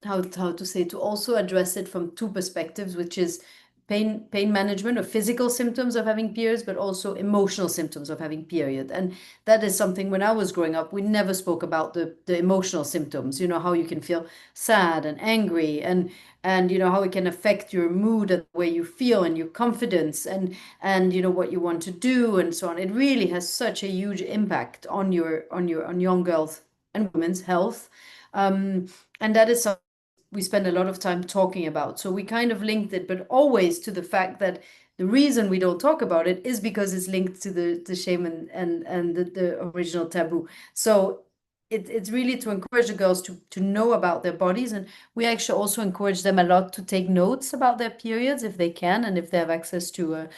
how to say, to also address it from two perspectives, which is pain management or physical symptoms of having periods, but also emotional symptoms of having period. And that is something, when I was growing up, we never spoke about the emotional symptoms, how you can feel sad and angry, and how it can affect your mood and the way you feel and your confidence, and what you want to do and so on. It really has such a huge impact on young girls and women's health. And that is something we spend a lot of time talking about. So we kind of linked it, but always to the fact that the reason we don't talk about it is because it's linked to the shame and the original taboo. So it's really to encourage the girls to know about their bodies. And we actually also encourage them a lot to take notes about their periods if they can, and if they have access to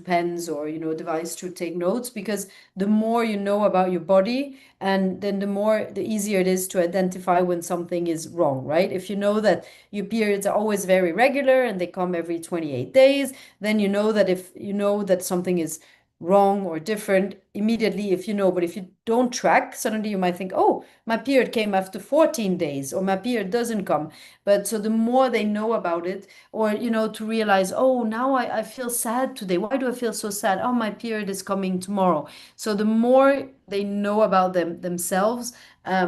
pens or device to take notes, because the more you know about your body, and then the easier it is to identify when something is wrong, right? If you know that your periods are always very regular and they come every 28 days, then you know that if you know that something is wrong or different immediately, but if you don't track, suddenly you might think, oh, my period came after 14 days, or my period doesn't come. But so the more they know about it, or to realize, oh, now I feel sad today, why do I feel so sad? Oh, my period is coming tomorrow. So the more they know about themselves,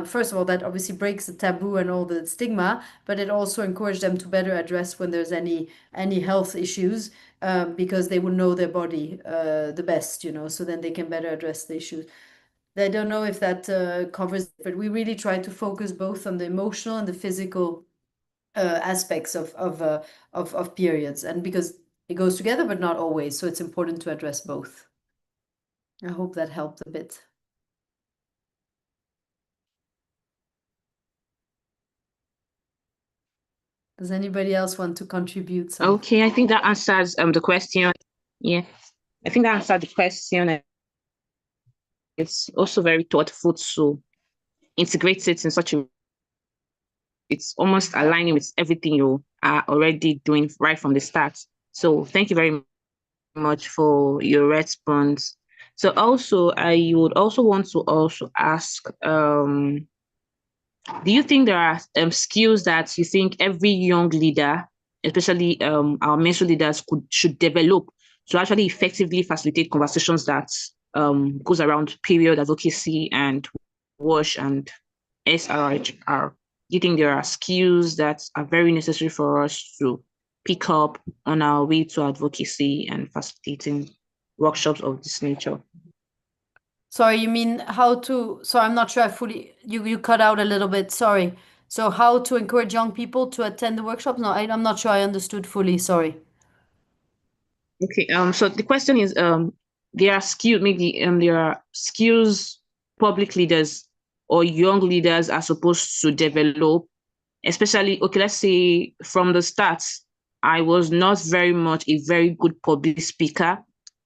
first of all, that obviously breaks the taboo and all the stigma, but it also encourages them to better address when there's any health issues, because they will know their body the best, so then they can better address the issues. I don't know if that covers it, but we really try to focus both on the emotional and the physical aspects of periods, and because it goes together, but not always, so it's important to address both. I hope that helped a bit. Does anybody else want to contribute something? Okay, I think that answers the question. Yeah, I think that answered the question. It's also very thoughtful to integrate it in such a, it's almost aligning with everything you are already doing right from the start. So thank you very much for your response. So also, I would also want to also ask, do you think there are skills that you think every young leader, especially our menstrual leaders, should develop to actually effectively facilitate conversations that goes around period advocacy and WASH and SRHR? Do you think there are skills that are very necessary for us to pick up on our way to advocacy and facilitating workshops of this nature? Sorry, you mean how to, so I'm not sure I fully, you cut out a little bit, sorry. So how to encourage young people to attend the workshops? No, I'm not sure I understood fully, sorry. Okay, so the question is, there are skills, maybe there are skills public leaders or young leaders are supposed to develop, especially, okay, let's say from the start, I was not very much a very good public speaker.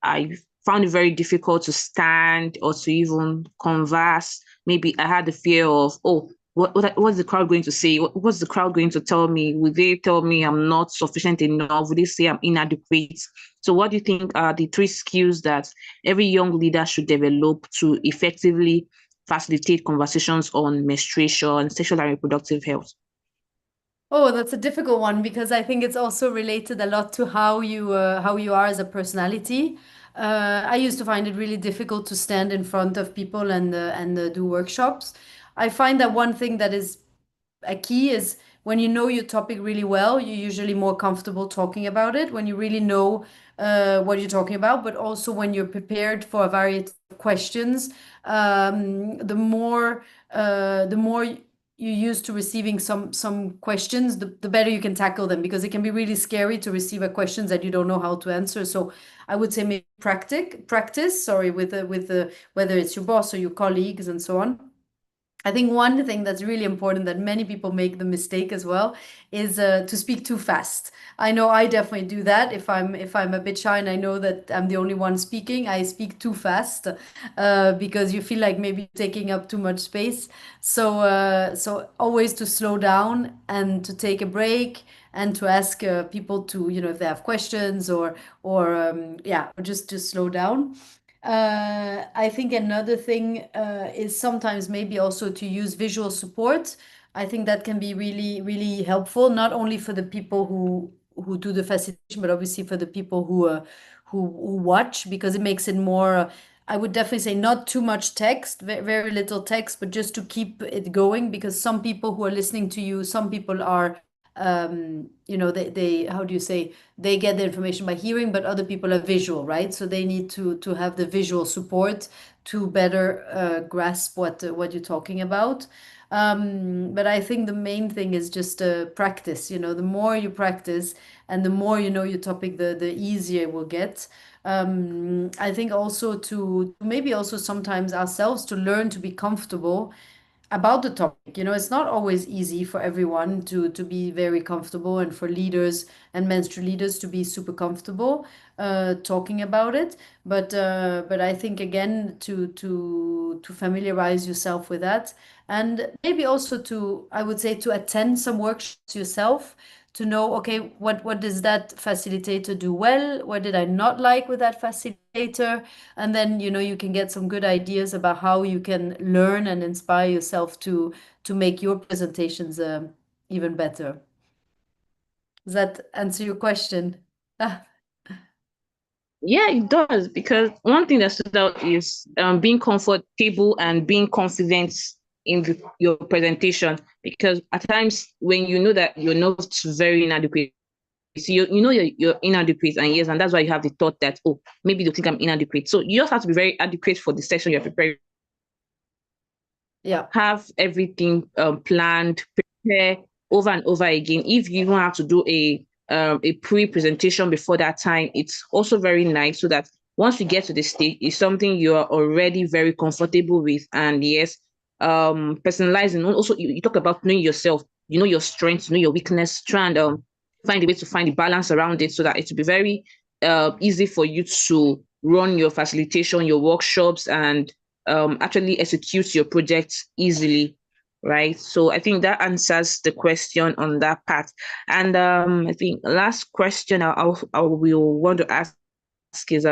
I found it very difficult to stand or to even converse. Maybe I had the fear of, oh, what's the crowd going to say? What's the crowd going to tell me? Will they tell me I'm not sufficient enough? Will they say I'm inadequate? So what do you think are the 3 skills that every young leader should develop to effectively facilitate conversations on menstruation, sexual and reproductive health? Oh, that's a difficult one because I think it's also related a lot to how you are as a personality. I used to find it really difficult to stand in front of people and do workshops. I find that one thing that is a key is when you know your topic really well, you're usually more comfortable talking about it when you really know what you're talking about, but also when you're prepared for a variety of questions. The more you're used to receiving some questions, the better you can tackle them because it can be really scary to receive a questions that you don't know how to answer. So I would say maybe practice, sorry, with the whether it's your boss or your colleagues and so on. I think one thing that's really important that many people make the mistake as well is to speak too fast. I know I definitely do that. If I'm a bit shy and I know that I'm the only one speaking, I speak too fast because you feel like maybe taking up too much space. So always to slow down and to take a break and to ask people to if they have questions or yeah, just to slow down. I think another thing is sometimes maybe also to use visual support. I think that can be really, really helpful, not only for the people who do the facilitation, but obviously for the people who watch, because it makes it more. I would definitely say not too much text, very little text, but just to keep it going, because some people who are listening to you, some people are they how do you say, they get the information by hearing, but other people are visual, right? So they need to have the visual support to better grasp what you're talking about. But I think the main thing is just practice. The more you practice and the more you know your topic, the easier it will get. I think also to maybe also sometimes ourselves to learn to be comfortable about the topic. It's not always easy for everyone to be very comfortable, and for leaders and menstrual leaders to be super comfortable talking about it. But I think again to familiarize yourself with that, and maybe also I would say to attend some workshops yourself to know, okay, what does that facilitator do well? What did I not like with that facilitator? And then, you can get some good ideas about how you can learn and inspire yourself to make your presentations even better. Does that answer your question? Ah, Yeah, it does, because one thing that stood out is being comfortable and being confident in your presentation. Because at times when you know that you're not very inadequate, so you know you're inadequate, and yes, and that's why you have the thought that, oh, maybe they'll think I'm inadequate. So you just have to be very adequate for the session you're preparing. yeah. Have everything planned, prepare over and over again. If you don't have to do a pre-presentation before that time, it's also very nice, so that once you get to the stage, it's something you are already very comfortable with. And yes, personalizing. Also, you talk about knowing yourself, you know your strengths, you know your weakness, try and find a way to find the balance around it, so that it will be very easy for you to run your facilitation, your workshops, and actually execute your projects easily, right? So I think that answers the question on that part. And I think last question I will want to ask is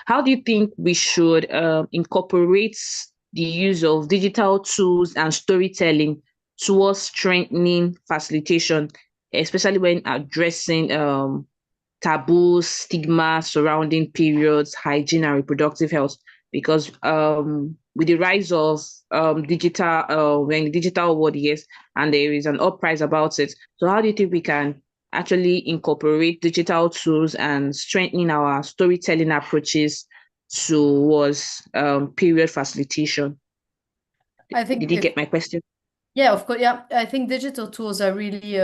how do you think we should incorporate the use of digital tools and storytelling towards strengthening facilitation, especially when addressing taboos, stigma surrounding periods, hygiene, and reproductive health? Because with the rise of digital, we're in the digital world, yes, and there is an uprise about it. So how do you think we can actually incorporate digital tools and strengthening our storytelling approaches towards period facilitation? I think Did you get my question? yeah, of course. Yeah, I think digital tools are really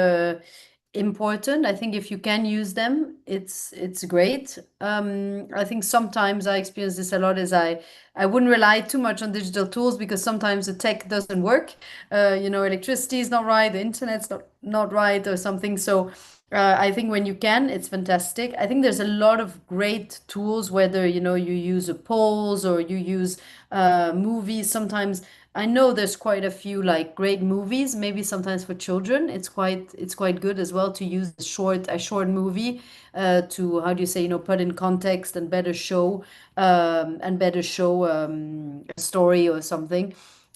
important. I think if you can use them, it's great. I think sometimes I experience this a lot is I wouldn't rely too much on digital tools because sometimes the tech doesn't work. Electricity is not right, the internet's not right or something. So I think when you can, it's fantastic. I think there's a lot of great tools, whether you use a polls or you use movies. Sometimes I know there's quite a few like great movies. Maybe sometimes for children, it's quite good as well to use a short movie to how do you say put in context and better show a story or something.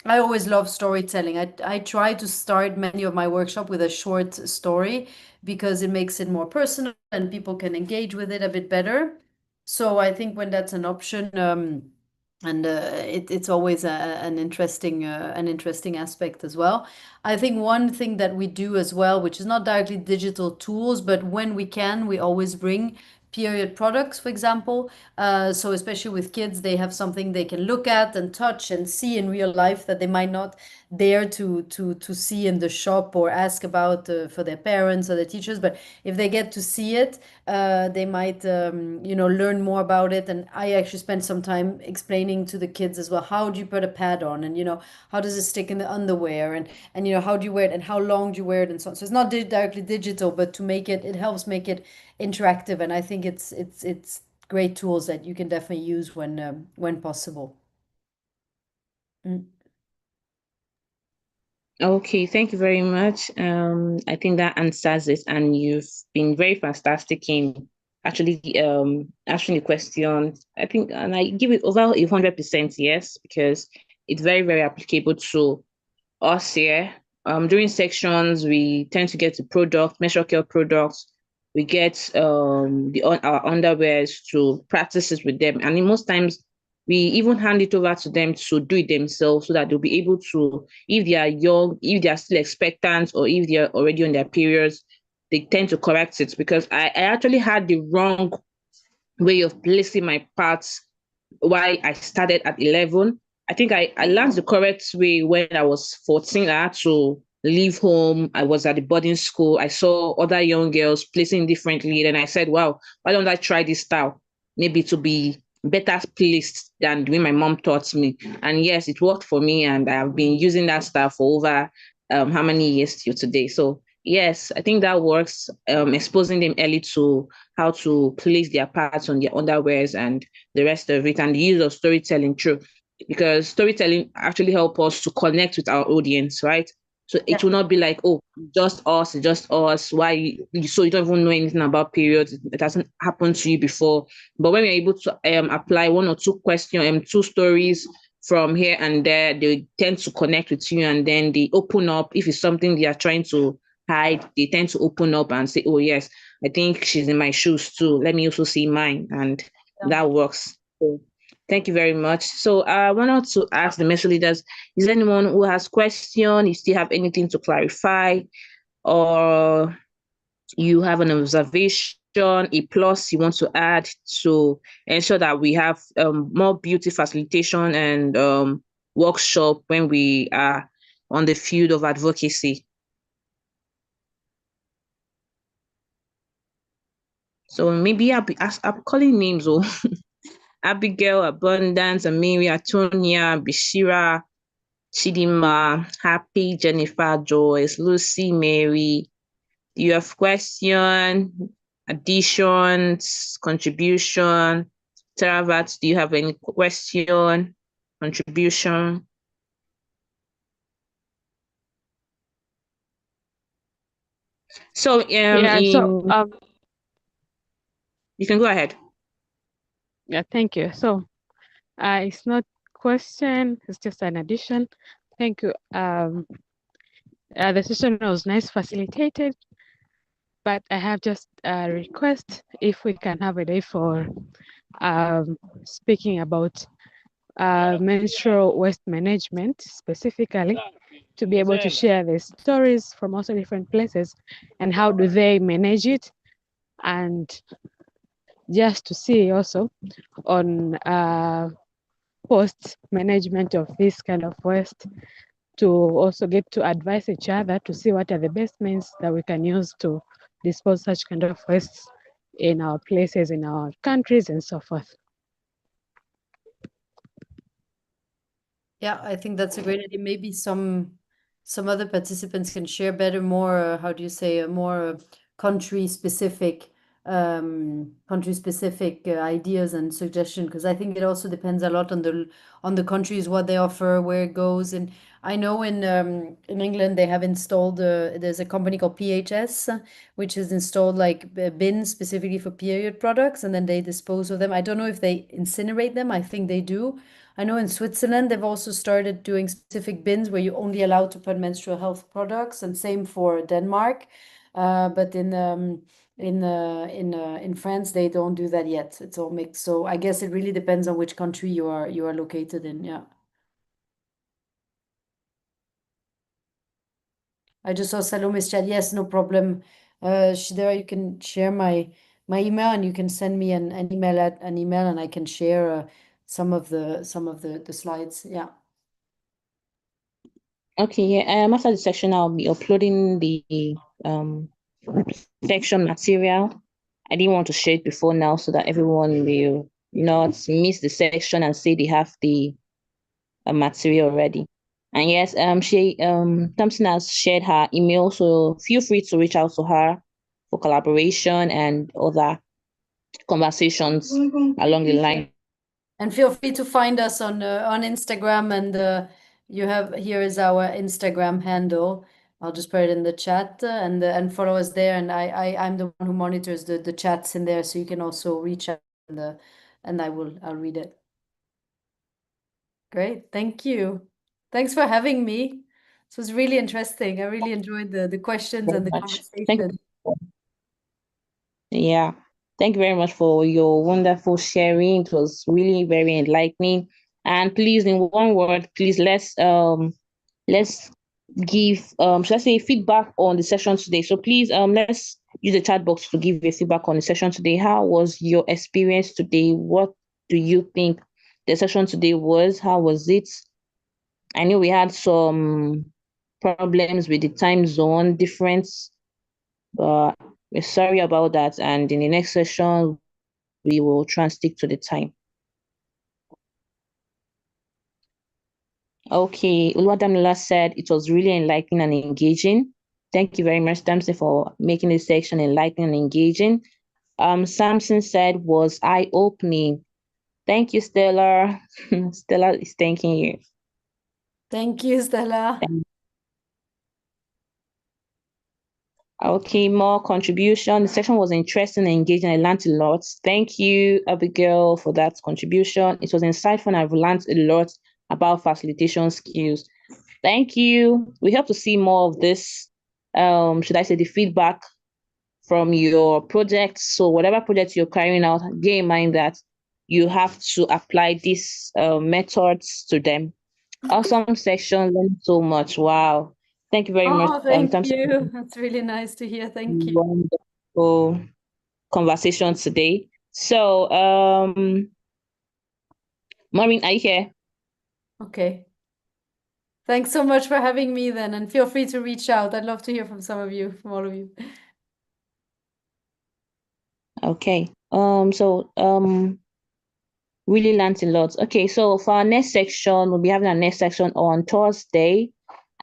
I always love storytelling. I try to start many of my workshop with a short story because it makes it more personal and people can engage with it a bit better. So I think when that's an option, and it's always an interesting aspect as well. I think one thing that we do as well, which is not directly digital tools, but when we can, we always bring period products, for example. So especially with kids, they have something they can look at and touch and see in real life that they might not dare to see in the shop or ask about for their parents or their teachers. But if they get to see it, they might learn more about it. And I actually spent some time explaining to the kids as well, how do you put a pad on, and how does it stick in the underwear, and how do you wear it, and how long do you wear it, and so on. So it's not directly digital, but to make it helps make it interactive. And I think it's great tools that you can definitely use when possible. Mm. Okay, thank you very much. I think that answers it, and you've been very fantastic in actually answering the question. I think, and I give it over 100% yes, because it's very, very applicable to us here. During sections, we tend to get the product, menstrual care products. We get our underwears to practices with them, and in most times we even hand it over to them to do it themselves so that they'll be able to, if they are young, if they are still expectant, or if they are already on their periods, they tend to correct it, because I actually had the wrong way of placing my parts why I started at 11. I think I learned the correct way when I was 14. I had to leave home. I was at the boarding school. I saw other young girls placing differently. Then I said, wow, why don't I try this style? Maybe to be better placed than the way my mom taught me. And yes, it worked for me. And I've been using that style for over how many years till today. So yes, I think that works. Exposing them early to how to place their parts on their underwears and the rest of it, and the use of storytelling, true, because storytelling actually help us to connect with our audience, right? So it will not be like, oh, just us. Why so you don't even know anything about periods? It hasn't happened to you before. But when we're able to apply one or two questions, two stories from here and there, they tend to connect with you, and then they open up. If it's something they are trying to hide, they tend to open up and say, oh yes, I think she's in my shoes too. Let me also see mine. And that works. So thank you very much. So I wanted to ask the menstrual leaders, is there anyone who has question? You still have anything to clarify, or you have an observation, a plus you want to add to ensure that we have more beauty facilitation and workshop when we are on the field of advocacy? So maybe I'm calling names. Oh, Abigail, Abundance, Amiri, Atonia, Bishira, Chidima, Happy, Jennifer, Joyce, Lucy, Mary. Do you have question, additions, contribution? Teravat, do you have any question, contribution? So you can go ahead. Yeah, thank you. So it's not question, it's just an addition. Thank you. The session was nice facilitated, but I have just a request if we can have a day for speaking about menstrual waste management specifically, to be able to share the stories from also different places and how do they manage it, and just to see also on post management of this kind of waste, to also get to advise each other to see what are the best means that we can use to dispose such kind of wastes in our places, in our countries, and so forth. Yeah, I think that's a great idea. Maybe some other participants can share better, more how do you say, more country-specific ideas and suggestions, because I think it also depends a lot on the countries, what they offer, where it goes. And I know in England they have installed there's a company called PHS, which has installed like bins specifically for period products, and then they dispose of them. I don't know if they incinerate them. I think they do. I know in Switzerland they've also started doing specific bins where you're only allowed to put menstrual health products, and same for Denmark. But in France they don't do that yet. It's all mixed. So I guess it really depends on which country you are located in. Yeah. I just saw Salome's chat. Yes, no problem. There you can share my email, and you can send me an email and I can share some of the slides. Yeah. Okay, yeah. After the section, I'll be uploading the section material. I didn't want to share it before now so that everyone will not miss the section and say they have the material already. And yes, Thompson has shared her email, so feel free to reach out to her for collaboration and other conversations along the line. And feel free to find us on Instagram, and here is our Instagram handle. I'll just put it in the chat, and follow us there. And I'm the one who monitors the chats in there, so you can also reach out and I'll read it. Great, thank you. Thanks for having me. This was really interesting. I really enjoyed the questions and the conversation. Yeah. Thank you very much for your wonderful sharing. It was really very enlightening. And please, in one word, please let's give should I say feedback on the session today. So please let's use the chat box to give your feedback on the session today. How was your experience today? What do you think the session today was? How was it? I know we had some problems with the time zone difference, but we're sorry about that. And in the next session, we will try and stick to the time. Okay, Uluwadamila said it was really enlightening and engaging. Thank you very much, Tamsin, for making this section enlightening and engaging. Samson said was eye-opening. Thank you, Stella. Stella is thanking you. Thank you, Stella. Okay, more contribution. The session was interesting and engaging. I learned a lot. Thank you, Abigail, for that contribution. It was insightful and I've learned a lot about facilitation skills. Thank you. We hope to see more of this. Should I say the feedback from your project? So whatever project you're carrying out, bear in mind that you have to apply these methods to them. Awesome section, learned so much. Wow. Thank you very much. Thank you. That's really nice to hear. Thank you. Wonderful conversation today. So, Maureen, are you here? Okay. Thanks so much for having me then, and feel free to reach out. I'd love to hear from from all of you. Okay. Really learned a lot. Okay, so for our next section, we'll be having our next section on Thursday.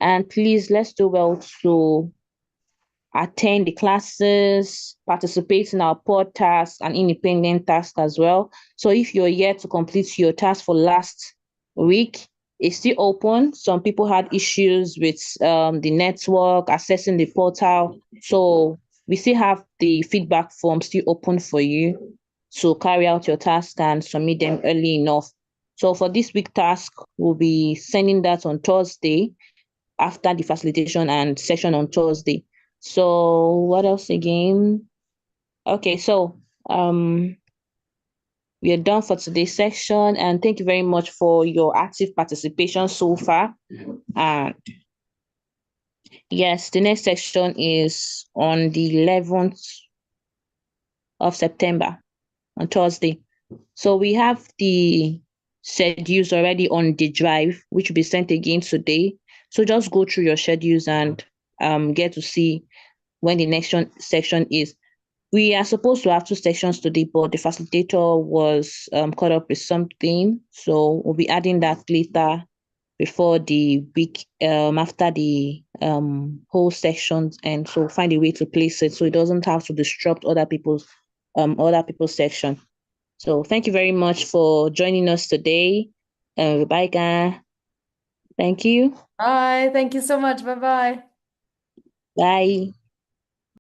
And please, let's do well to attend the classes, participate in our pod tasks and independent tasks as well. So if you're yet to complete your task for last week, it's still open. Some people had issues with the network, accessing the portal. So we still have the feedback form still open for you to carry out your task and submit them early enough. So for this week task, we'll be sending that on Thursday after the facilitation and session on Thursday. So what else again? Okay, so we are done for today's section, and thank you very much for your active participation so far. And yes, the next section is on the 11th of September on Thursday. So we have the schedules already on the drive, which will be sent again today. So just go through your schedules and get to see when the next section is. We are supposed to have 2 sections today, but the facilitator was caught up with something. So we'll be adding that later before the week, after the whole sections, and so find a way to place it so it doesn't have to disrupt other people's section. So thank you very much for joining us today, Rebecca. Thank you. Bye. Thank you so much. Bye-bye. Bye.